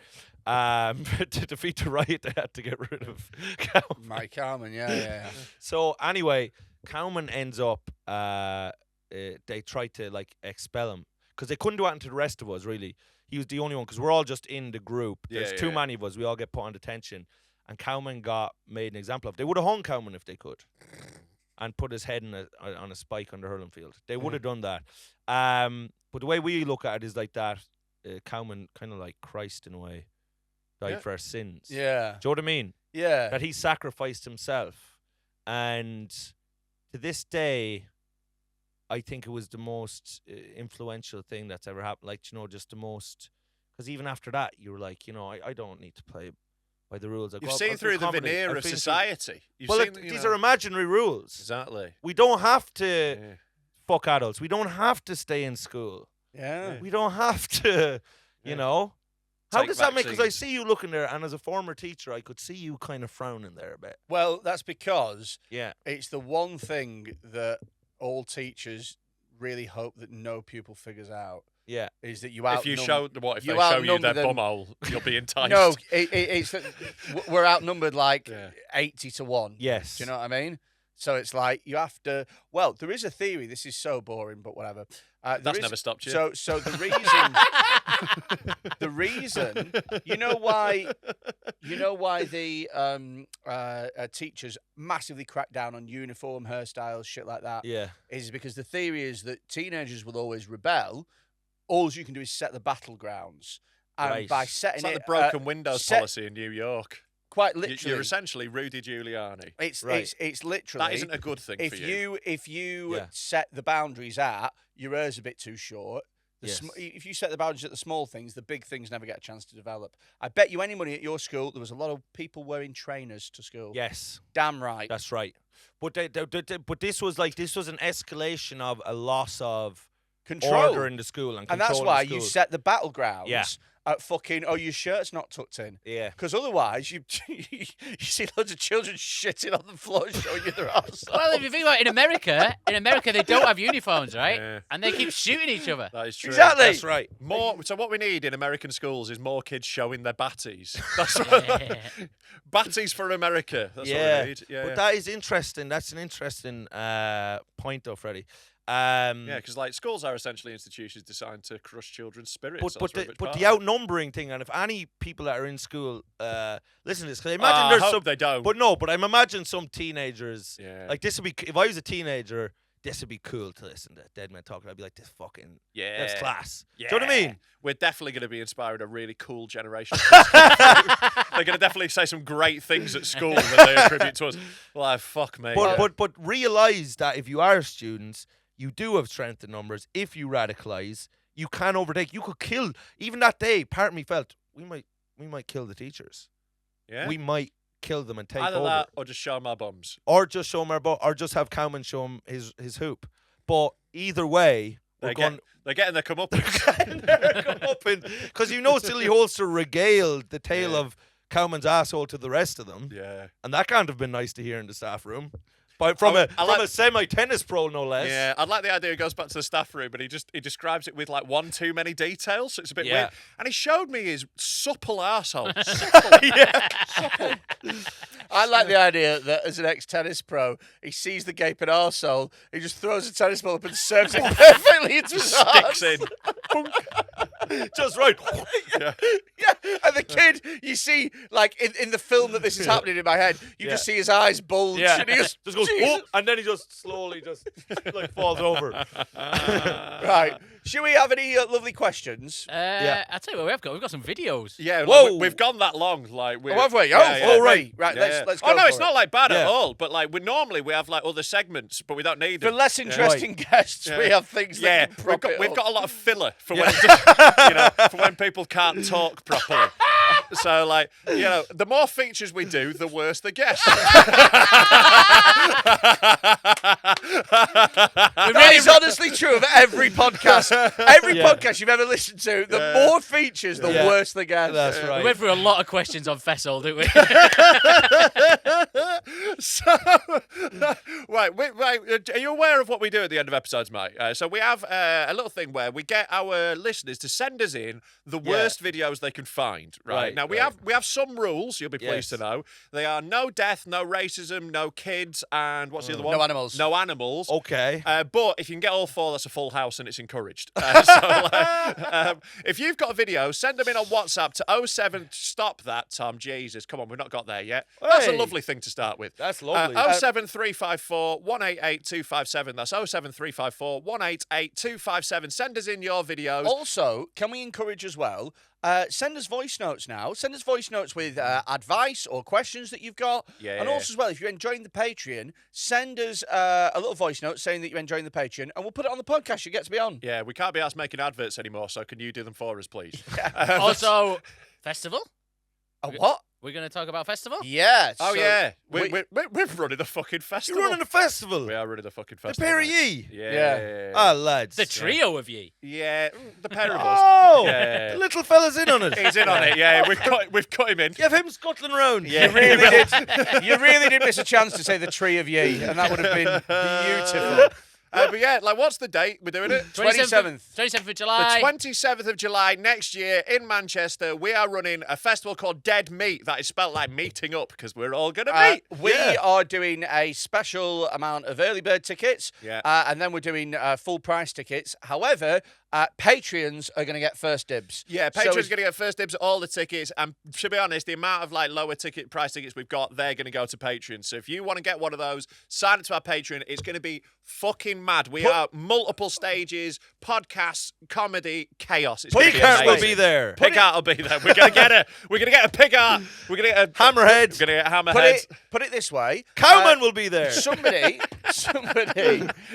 To defeat the riot, they had to get rid of Cowman. Mike Carmen, yeah. So anyway, Cowman ends up. They tried to expel him because they couldn't do anything to the rest of us. Really, he was the only one because we're all just in the group. There's too many of us. We all get put on detention, and Cowman got made an example of. They would have hung Cowman if they could, and put his head on a spike on the hurling field. They would have done that. But the way we look at it is like that. Cowman kind of like Christ in a way, died for our sins. Yeah. Do you know what I mean? Yeah. That he sacrificed himself, and to this day, I think it was the most influential thing that's ever happened. Like, just the most, because even after that, you were like, I don't need to play by the rules. You've seen through the veneer of society. These are imaginary rules. Exactly. We don't have to fuck adults. We don't have to stay in school. Yeah. We don't have to, know. How Take does that make? Because I vaccines. see you looking there, and as a former teacher, I could see you kind of frowning there a bit. Well, that's because Yeah. it's the one thing that all teachers really hope that no pupil figures out Yeah. is that you If you show outnumber. what if you they show you outnumber their them. bumhole, you'll be enticed. No, it's that we're outnumbered like Yeah. 80-1. Yes. Do you know what I mean? So it's like you have to. Well, there is a theory. This is so boring, but whatever. That's never stopped you. So the reason, you know why the teachers massively crack down on uniform hairstyles, shit like that, Yeah. is because the theory is that teenagers will always rebel. All you can do is set the battlegrounds, and Right. by setting It's like it, the broken windows set- policy in New York. quite literally. You're essentially Rudy Giuliani. It's Right. it's literally. That isn't a good thing for you. If you Yeah. set the boundaries at your hair's a bit too short. Yes. If you set the boundaries at the small things, the big things never get a chance to develop. I bet you any money at your school, there was a lot of people wearing trainers to school. Yes, Damn right. that's right. But but this was an escalation of a loss of Control. order in the school and And that's control why in the you school. set the battlegrounds Yeah. at fucking, oh, your shirt's not tucked in. Yeah. Because otherwise, you see loads of children shitting on the floor showing you their arse. Well, if you think about it, in America they don't have uniforms, right? Yeah. And they keep shooting each other. That is true. Exactly. That's right. So what we need in American schools is more kids showing their batties. That's what, batties for America. That's what we need. Yeah, but yeah. that is interesting. That's an interesting point, though, Freddie. Yeah, because like schools are essentially institutions designed to crush children's spirits. But the outnumbering thing, and if any people that are in school listen to this, because I imagine there's I hope some they don't. but I'm imagining some teenagers Yeah. like this would be if I was a teenager, this would be cool to listen to Dead Men Talking. I'd be like, this fucking that's class. Yeah. Do you know what I mean? We're definitely going to be inspiring a really cool generation. They're going to definitely say some great things at school that they attribute to us. Like, fuck me. But realize that if you are students, you do have strength in numbers. If you radicalize, you can overtake. You could kill. Even that day, part of me felt we might kill the teachers. yeah. We might kill them and take Either over, that or just show my bums. or just show him our or just have Cowman show him his hoop. But either way, we're going. They're getting their comeuppance. Because Silly Holster regaled the tale of Cowman's asshole to the rest of them, Yeah. and that can't have been nice to hear in the staff room. But from a semi-tennis pro, no less. Yeah, I'd like the idea he goes back to the staff room, but he describes it with like one too many details, so it's a bit Yeah. weird. And he showed me his supple arsehole. Supple. I like the idea that as an ex-tennis pro, he sees the gaping arsehole, he just throws a tennis ball up and serves it perfectly into his Sticks arse. in. Just right. Yeah. Yeah, and the kid, you see, like in the film that this is happening in my head, you just see his eyes bulge, Yeah. and he just Just goes, Jesus. "Whoop," and then he just slowly like falls over. Right. Should we have any lovely questions? I'll tell you what we've got some videos. Yeah, Whoa. we've gone that long. Like, Oh, have we? right. Right, Yeah. let's go. Oh no, for it's it. not like bad at Yeah. all. But like we have like other segments, but we don't need For them. less interesting guests, we have things Yeah, that can we've got a lot of filler for when for when people can't talk properly. So like the more features we do, the worse the guest. That is honestly true of every podcast. Every podcast you've ever listened to, the more features, the Yeah. worse the guest. That's We right. went through a lot of questions on Fessel, didn't we? So, right, are you aware of what we do at the end of episodes, mate? So we have a little thing where we get our listeners to send us in the worst videos they can find. Right, now we have some rules. You'll be pleased to know they are no death, no racism, no kids, and what's the other one? No animals. No animals. Okay. But if you can get all four, that's a full house and it's encouraged. If you've got a video, send them in on WhatsApp to 07. Stop that, Tom. Jesus, come on, we've not got there yet. That's a Hey. lovely thing to start with. That's lovely. 07354 188 257. That's 07354 188 257. Send us in your videos. Also, can we encourage as well? Send us voice notes now. Send us voice notes with advice or questions that you've got. Yeah. And also as well, if you're enjoying the Patreon, send us a little voice note saying that you're enjoying the Patreon, and we'll put it on the podcast. You get to be on. Yeah, we can't be asked making adverts anymore, so can you do them for us, please? Also, festival. A what? We're going to talk about festival. Yeah. Oh, so yeah. We're running a fucking festival. You're running a festival. We are running a fucking The festival. pair of mate. ye. Yeah. Ah, lads. The trio of ye. Yeah, the pair of us. Oh, Yeah. the little fella's in on it. He's in on it, yeah. We've cut him in. Give him scuttling round. Yeah. You really did. You really did miss a chance to say the tree of ye, and that would have been beautiful. But yeah, like, what's the date we're doing it? 27th. 27th of The July. 27th of July next year in Manchester, we are running a festival called Dead Meat. That is spelt like meeting up because we're all going to meet. We are doing a special amount of early bird tickets, Yeah. and then we're doing full price tickets. However, Patreons are going to get first dibs. Yeah, So Patreon's it's- going to get first dibs at all the tickets. And to be honest, the amount of like lower price tickets we've got, they're going to go to Patreon. So if you want to get one of those, sign up to our Patreon. It's going to be fucking mad. We are multiple stages, podcasts, comedy, chaos. It's gonna be Picard will amazing. be there. Picard will be there. We're going to get a. We're going to get a Picard. We're going to get a Hammerhead. We're going to get a Hammerhead. Put it this way. Cowman will be there. Somebody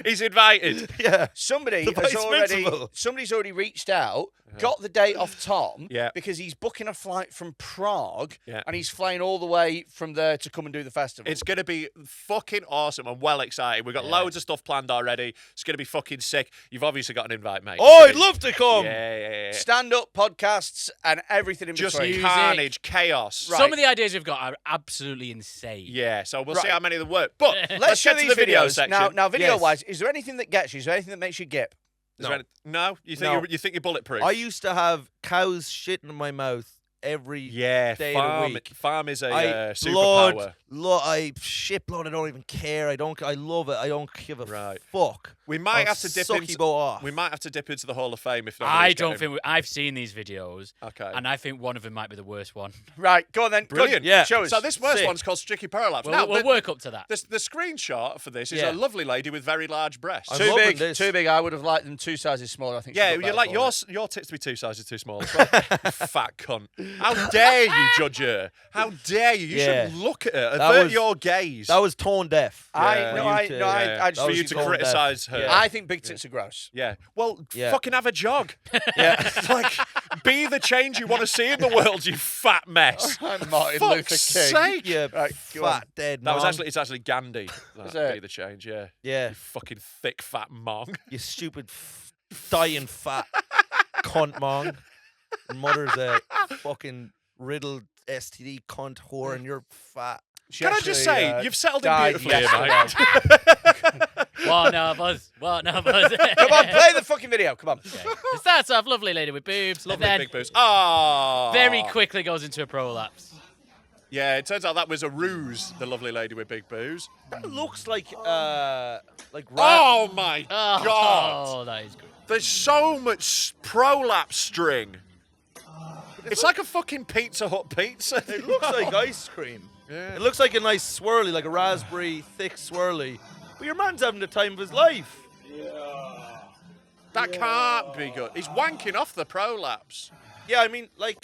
He's invited. Yeah. Somebody The has vice already. principal. Somebody's already reached out, got the date off Tom, Yeah. because he's booking a flight from Prague, Yeah. and he's flying all the way from there to come and do the festival. It's going to be fucking awesome. I'm well excited. We've got loads of stuff planned already. It's going to be fucking sick. You've obviously got an invite, mate. Oh, I'd love to come. Yeah. stand-up podcasts and everything in Just between. Music. carnage, chaos. Right. Some of the ideas we've got are absolutely insane. Yeah, so we'll see Right. how many of them work. But Let's show get to these the video videos section. now. Video-wise, is there anything that gets you? Is there anything that makes you gip? Is there no? You think No. you think you're bulletproof? I used to have cows shit in my mouth every yeah, day of the farm. week. Farm is a I superpower. I shit blood. I don't even care. I love it. I don't give a Right. fuck. We might I'll have to dip suck into. you both off. We might have to dip into the Hall of Fame if not. I don't think I've seen these videos, Okay. and I think one of them might be the worst one. Right, go on then. Brilliant. Yeah. Show us. So this first Sick. one's called Sticky Prolapse. We'll, now we'll work up to that. the screenshot for this is Yeah. a lovely lady with very large breasts. I'm Too loving big. this. Too big. I would have liked them 2 sizes smaller. I think. Yeah, she'd look you're better like for it. your tits to be 2 sizes too small as well. You fat cunt. How dare you judge her? How dare you? You Yeah. shouldn't look at her. That Avert was- your gaze. That was tone deaf. I Yeah. I That for was you to tone deaf. criticise her. Yeah. I think big tits are gross. Yeah. Well, Yeah. fucking have a jog. Yeah. Like, be the change you want to see in the world, you fat mess. I'm Martin Luther Fuck's King. sake. Yeah, Right, go on. fat dead That was mong. actually, it's actually Gandhi. Is That'd it? be the change, yeah. Yeah, You fucking thick fat mong. you stupid dying fat cunt mong. Your mother's a fucking riddled STD cunt whore, and you're fat. She Can I just actually, say, you've settled in died beautifully here, yesterday. mate. One of us. One of us. Come on, play the fucking video. Come on. Okay. It starts off lovely lady with boobs, Lovely and then big boobs. Oh. very quickly goes into a prolapse. Yeah, it turns out that was a ruse, the lovely lady with big boobs. That looks like Oh my Oh, God. that is good. There's so much prolapse string. It's like a fucking Pizza Hut pizza. It looks like ice cream. Yeah. It looks like a nice swirly, like a raspberry thick swirly. But your man's having the time of his life. That can't be good. He's wanking off the prolapse. Yeah, I mean, like,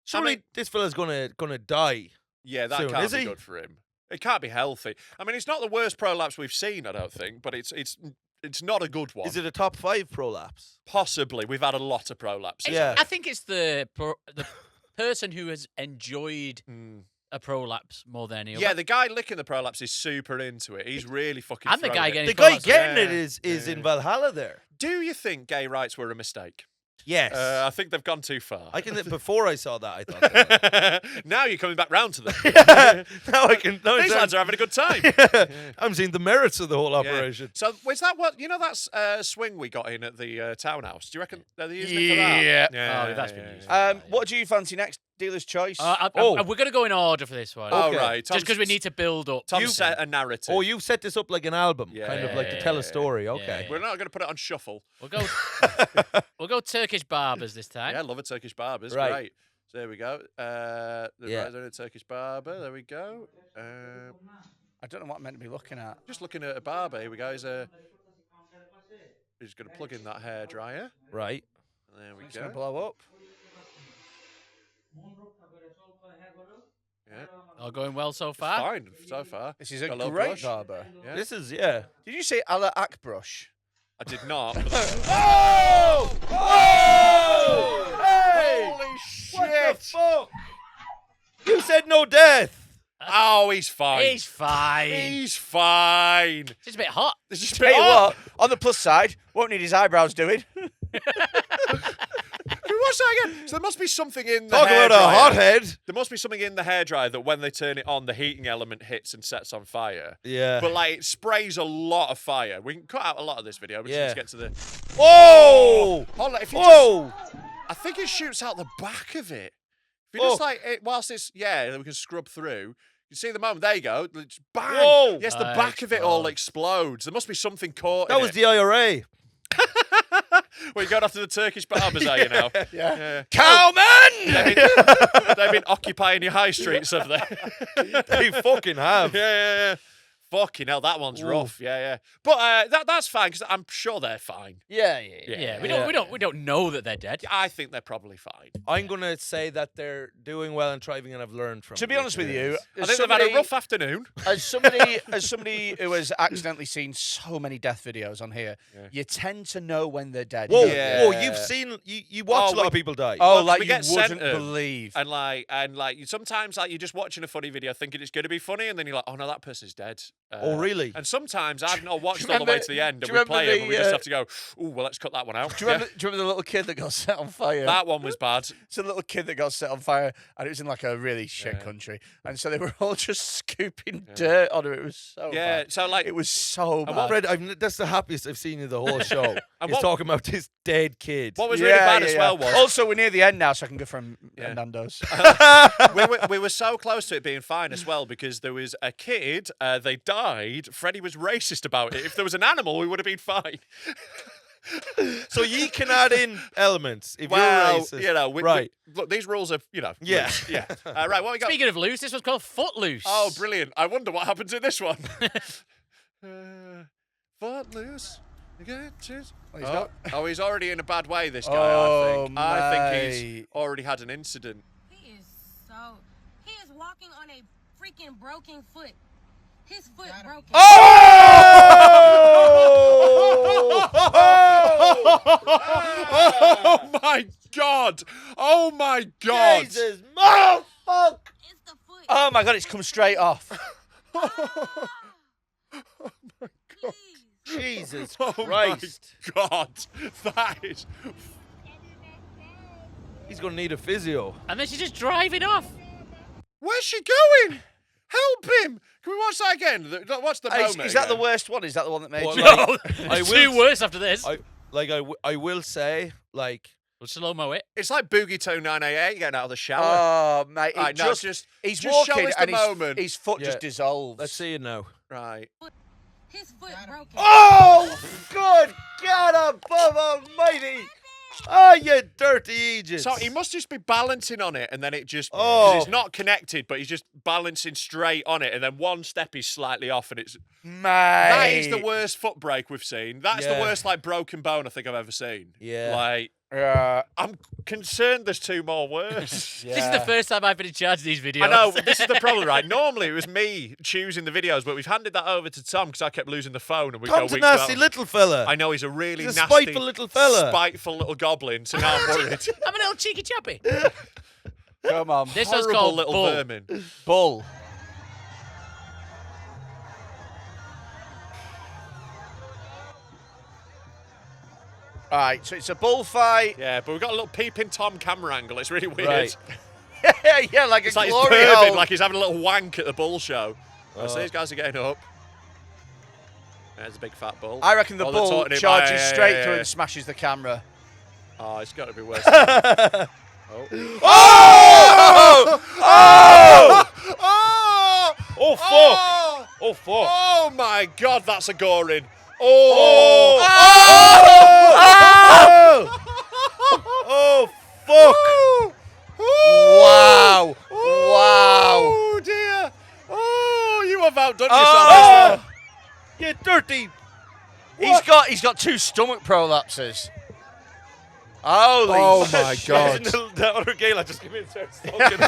surely mean- this fella's gonna die. Yeah, that Soon, can't is be he? good for him. It can't be healthy. I mean, it's not the worst prolapse we've seen, I don't think, but it's not a good one. Is it a top 5 prolapse? Possibly. We've had a lot of prolapses. Yeah. I think it's the person who has enjoyed a prolapse more than any other. Yeah, the guy licking the prolapse is super into it. He's really fucking And the throwing guy it. getting The guy prolapse. getting it Yeah, is yeah. in Valhalla there. Do you think gay rights were a mistake? Yes. I think they've gone too far. I can. Before I saw that, I thought. Now you're coming back round to them. Now I can. Now These lads are having a good time. I'm seeing the merits of the whole Yeah. operation. So was that what that swing we got in at the townhouse? Do you reckon they're using it for that? Yeah. Oh, that's been used. What do you fancy next? Dealer's choice. We're going to go in order for this one. Oh Okay. right, Just because we need to build up. Tom set a narrative. Oh, you've set this up like an album, Yeah. kind of like to tell a story. Okay. Yeah. We're not going to put it on shuffle. We'll go Turkish barbers this time. Yeah, love a Turkish barber. It's Right. great. So there we go. Yeah. Right, a Turkish barber. There we go. I don't know what I'm meant to be looking at. Just looking at a barber. Here we go. He's going to plug in that hairdryer. Right. There we It's going to go. blow up. Yeah. All going well so far. Fine so far. This is a Got little great brush. barber. Yeah. This is Did you say Ala Akbrush? I did not. but Oh! Oh! Hey! Holy What shit! the fuck? You said no death. Oh, he's fine. He's fine. He's fine. It's just a bit hot. This is Tell you what, on the plus side, won't need his eyebrows doing. What's that again? So there must be something in the Talk about a hairdryer. hothead. There must be something in the hairdryer that when they turn it on, the heating element hits and sets on fire. Yeah. But like it sprays a lot of fire. We can cut out a lot of this video. We Yeah. just get to the. Whoa! Hold on, if you Whoa! I think it shoots out the back of it. If you Oh. just like it, whilst it's we can scrub through. You see the moment. There you go. It's bang. Whoa. Yes, the back of it all explodes. There must be something caught. That in was it. the IRA. We're going after the Turkish barbers, are you now? Yeah. Cowman! They've been occupying your high streets, have they? They fucking have. Yeah. Fucking hell, that one's rough. Yeah. But that's fine because I'm sure they're fine. Yeah. We don't know that they're dead. I think they're probably fine. I'm gonna say that they're doing well and thriving, and I've learned from. To be honest with you, I think they've had a rough afternoon. As somebody who has accidentally seen so many death videos on here, you tend to know when they're dead. Whoa, Yeah. whoa! You've seen you watch a lot of people die. Oh, Well, like we you get wouldn't sent 'em. believe. And sometimes you're just watching a funny video thinking it's going to be funny, and then you're like, oh no, that person's dead. Oh, really? And sometimes I've not watched Do you all the way remember- to the end, do and you we play remember them, and we the, just have to go, ooh, well, let's cut that one out. Do you remember the little kid that got set on fire? That one was bad. It's a little kid that got set on fire, and it was in like a really shit country, and so they were all just scooping dirt on her. It was so bad. So like It was so bad. Fred, that's the happiest I've seen you the whole show. And He's what- talking about this dead kid. what was really bad as well was Also, we're near the end now, so I can go from Nando's. we were so close to it being fine as well because there was a kid, they died. Freddie was racist about it. If there was an animal, we would have been fine. So you can add in elements if Well, you're racist. you know, right? Look, these rules are, Yeah. loose. Yeah. Right, what we got? Speaking of loose, this one's called Footloose. Oh, brilliant! I wonder what happens in this one. Footloose. You get it? He's already in a bad way. This guy, I think he's mate. already had an incident. He is walking on a freaking broken foot. His foot broken. Oh my god! Oh my god! Jesus, motherfucker! It's the foot. Oh my god, it's come straight off. Please. Jesus Oh Christ! my god! That is. He's gonna need a physio. And then she's just driving off. Where's she going? Help him! Can we watch that again? Watch the moment. Is that the again. worst one? Is that the one that made Well, you? like, I It's will- two worse after this. I will say, like, We'll slow-mo it. It's like Boogie 298 getting out of the shower. Oh mate, it Right, no, he's just show walking us the and moment. his foot Yeah. just dissolves. let's see it now. Right. His foot broken. Oh, good God above almighty! Oh, you dirty Aegis! So he must just be balancing on it, and then it just 'cause Oh. it's not connected, but he's just balancing straight on it, and then one step is slightly off, and it's Mate. that is the worst foot break we've seen. That's the Yeah. worst like broken bone I think I've ever seen. Yeah. Like Yeah. I'm concerned there's two more worse. This is the first time I've been in charge of these videos. I know, this is the problem, right? Normally it was me choosing the videos, but we've handed that over to Tom because I kept losing the phone and we go Tom's a week nasty 12. little fella. I know he's a really He's a nasty, spiteful little fella. spiteful little goblin. So now I'm worried. I'm a little cheeky chappy. Come on. This one's Horrible called little Bull. vermin. Bull. All right, so it's a bullfight. Yeah, but we've got a little peeping Tom camera angle. It's really weird. Right. Yeah, like It's a like he's glory perving, hole. like he's having a little wank at the bull show. So these guys are getting up. There's a big fat bull. I reckon the Oh, they're bull taunting him. charges Yeah, straight yeah, through yeah. and smashes the camera. Oh, it's got to be worse. Oh! Oh! Oh, fuck! Oh, fuck! Oh my God, that's a goring. Oh! Oh, fuck! Wow. Wow. Oh dear! Oh, you have outdone yourself. Oh! You dirty! He's got two stomach prolapses. Holy Oh my shit. God. The other gay lad just came in and started smoking.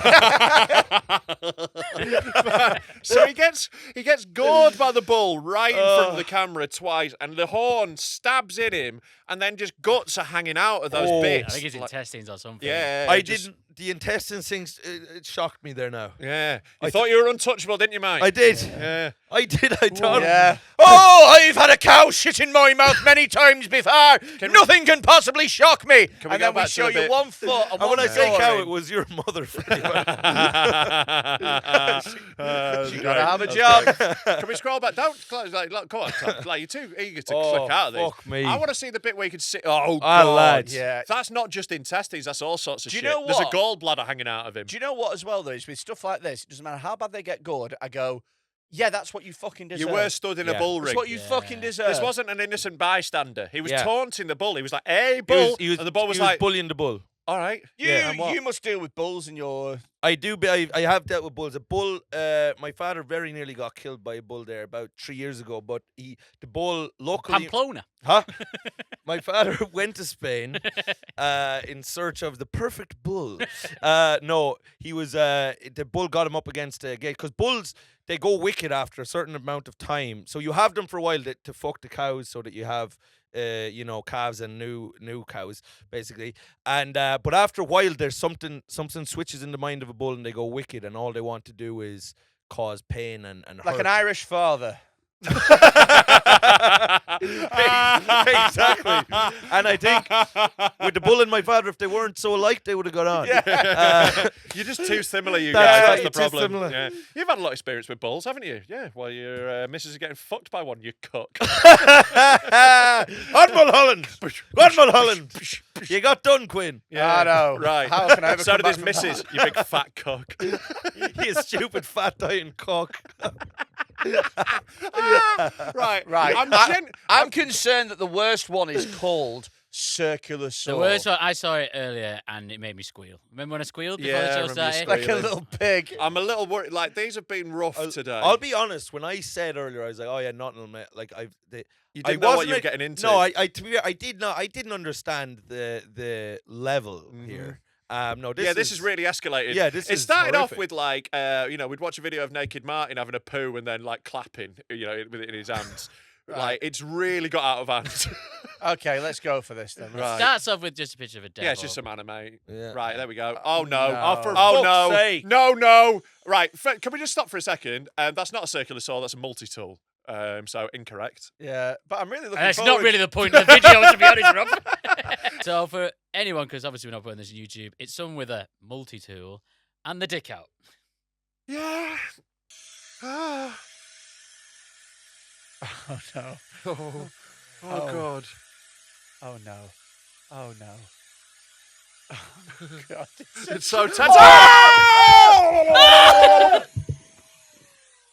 So he gets gored by the bull right in front of the camera twice, and the horn stabs in him, and then just guts are hanging out of those Oh. bits. I think his Like- intestines or something. Yeah, I just- didn't. The intestines things, it shocked me there now. Yeah, you thought you were untouchable, didn't you, mate? I did. Yeah. I did. I thought. Yeah. Oh, I've had a cow shit in my mouth many times before. Nothing can possibly shock me. Can we And go then we back to show a you bit- one foot and And when I one say foot. cow, it was your mother. Freddie. You gotta have a job. Can we scroll back? Don't close. Like, look, come on, Tom. Like you're too eager to Oh, click out of this. fuck me. I want to see the bit where you can see. Oh, Ah, God. lads. Yeah. That's not just intestines. That's all sorts of Do you shit. know There's a what? gallbladder hanging out of him. Do you know what as well though is with stuff like this, it doesn't matter how bad they get good, I go, Yeah, that's what you fucking deserve. You were stood in a Yeah. bull That's ring. what you fucking deserve. This wasn't an innocent bystander. He was Yeah. taunting the bull. He was like, "Hey, bull!" and the bull was like, bullying the bull. "All right, You must deal with bulls in your. I do. I have dealt with bulls. A bull. My father very nearly got killed by a bull there about 3 years ago. But the bull luckily. Pamplona. Huh? My father went to Spain in search of the perfect bull. No, he was. The bull got him up against a gate because bulls they go wicked after a certain amount of time. So you have them for a while to fuck the cows, so that you have. Calves and new cows, basically. And but after a while, there's something switches in the mind of a bull, and they go wicked, and all they want to do is cause pain and Like hurt. an Irish father. Exactly. And I think with the bull and my father, if they weren't so alike, they would have got on. you're just too similar, you That's guys. right, That's the you're too problem. similar. Yeah. You've had a lot of experience with bulls, haven't you? Yeah. Well, your missus is getting fucked by one. You cook. On Mulholland. On Mulholland. You got done, Quinn. I know. Right. How can I ever So come did back his from missus, that? you big fat cock. You stupid fat dying cock. Right. Right. I'm concerned that the worst one is called circular saw. The worst one, I saw it earlier and it made me squeal. Remember when I squealed before Yeah, I the show remember you started? Like a squealing. little pig. I'm a little worried. Like, these have been rough today. I'll be honest. When I said earlier, I was like, "Oh yeah, nothing." Like You I didn't know what wasn't you were a- getting into. No, to be fair, I did not. I didn't understand the level here. No, this is really escalated. Yeah, this it is started off horrific. with like, we'd watch a video of Naked Martin having a poo and then like clapping, with it in his hands. Like, it's really got out of hand. Okay, let's go for this then. Right. Starts off with just a picture of a devil. Yeah, it's just some anime. Yeah. Right, there we go. Oh no! no. Oh, for Oh fuck's no! sake. No! Right, can we just stop for a second? That's not a circular saw. That's a multi-tool. So incorrect. Yeah, but I'm really looking And it's forward. not really the point of the video, to be honest, Rob. So for anyone, because obviously we're not putting this on YouTube, it's someone with a multi-tool and the dick out. Yeah. Oh no. Oh Oh. God. Oh no. Oh no. Oh God. It's so tense.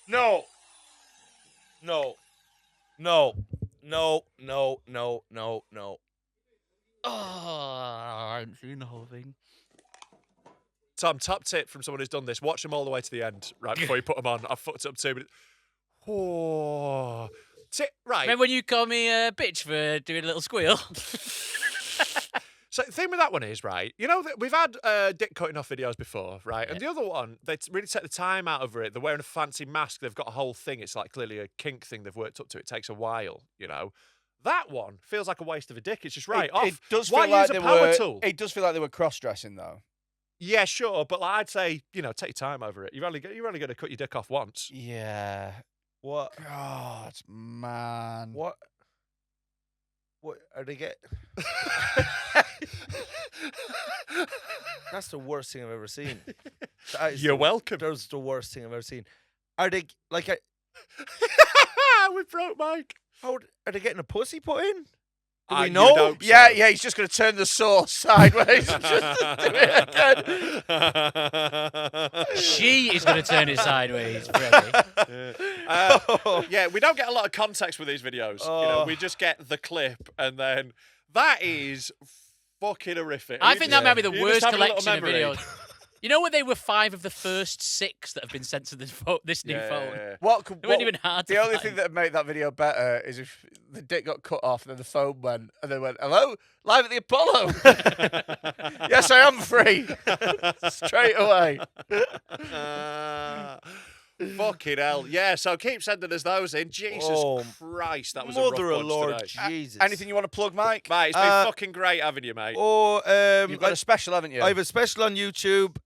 No. No. No. No. No. No. No. No. Oh, I haven't seen the whole thing. Tom, top tip from someone who's done this: watch them all the way to the end, right before you put them on. I fucked it up too, but right. Remember when you called me a bitch for doing a little squeal? So the thing with that one is, right, that we've had dick cutting off videos before, right? And the other one, they really take the time out of it. They're wearing a fancy mask. They've got a whole thing. It's like clearly a kink thing they've worked up to. It takes a while, That one feels like a waste of a dick. It's just right off. It does Why feel like use they a power were. tool? It does feel like they were cross-dressing though. Yeah, sure, but I'd say, take your time over it. You're only going to cut your dick off once. Yeah. What? God, man. What? What are they get? That's the worst thing I've ever seen. That is You're welcome. That's the worst thing I've ever seen. Are they like? We broke Mike. How are they getting a pussy put in? Do You we know? don't Yeah, say. yeah. He's just going to turn the saw sideways. And just do it again. She is going to turn it sideways, Freddy. Yeah, we don't get a lot of context with these videos. We just get the clip, and then that is fucking horrific. I think that might be the You just worst have a little collection of memory. videos. You know what? They were 5 of the first 6 that have been sent to this new phone. Yeah. What It wasn't even hard to The only find. thing that would make that video better is if the dick got cut off and then the phone went and they went, "Hello, live at the Apollo." Yes, I am free. Straight away. Fucking hell. Yeah, so keep sending us those in. Jesus Oh, Christ, that was Mother a of rough Lord bunch today. Jesus. Anything you want to plug, Mike? Mate, it's been fucking great having you, mate. Oh, You've got a special, haven't you? I have a special on YouTube.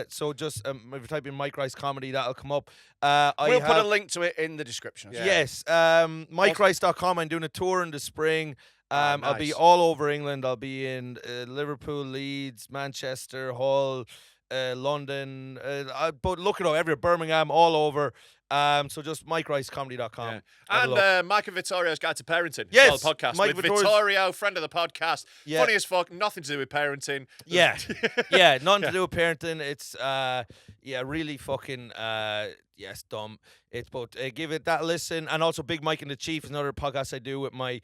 So just if you type in Mike Rice comedy, that'll come up. We'll put a link to it in the description. Yeah. Yes, MikeRice.com. I'm doing a tour in the spring. I'll be nice. all over England. I'll be in Liverpool, Leeds, Manchester, Hull, London. But look it up everywhere. Birmingham, all over. So just MikeRiceComedy.com. Yeah. Have a And look. Mike and Vittorio's Guide to Parenting. Yes, As well, the podcast Mike with Vittorio's- Vittorio, friend of the podcast. Yeah. Funny as fuck, nothing to do with parenting. Yeah, yeah, nothing to do with parenting. It's really fucking it's dumb. It's but give it that listen, and also Big Mike and the Chief is another podcast I do with my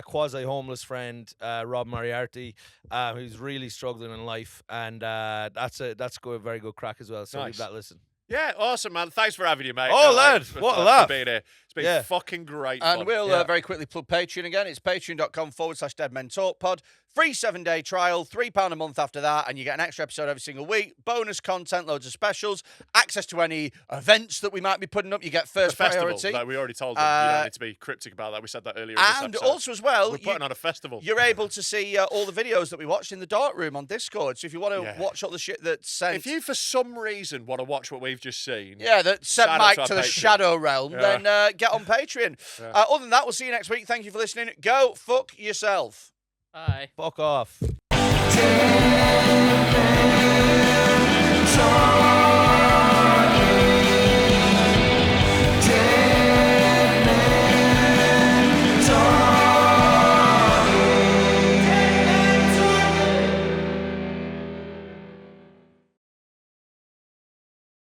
quasi homeless friend Rob Moriarty, who's really struggling in life, and that's a very good crack as well. So Nice. give that listen. Yeah, awesome, man. Thanks for having you, mate. Oh, lad, what a laugh. For being here. It's been Yeah. fucking great And fun. we'll very quickly plug Patreon again. It's patreon.com/deadmentalkpod. Free 7-day trial, £3 a month after that, and you get an extra episode every single week. Bonus content, loads of specials, access to any events that we might be putting up. You get The first festival, priority. like we already told them. You don't need to be cryptic about that. We said that earlier in this And episode. also as well, We're putting on a festival. you're able to see all the videos that we watched in the dark room on Discord. So if you want to Yeah. watch all the shit that's sent, If you, for some reason, want to watch what we've just seen, that sent Shout out Mike to our to the Patreon. shadow realm, Yeah. then get on Patreon. Other than that, we'll see you next week. Thank you for listening. Go fuck yourself. Bye. Fuck off. Dead Men Talk.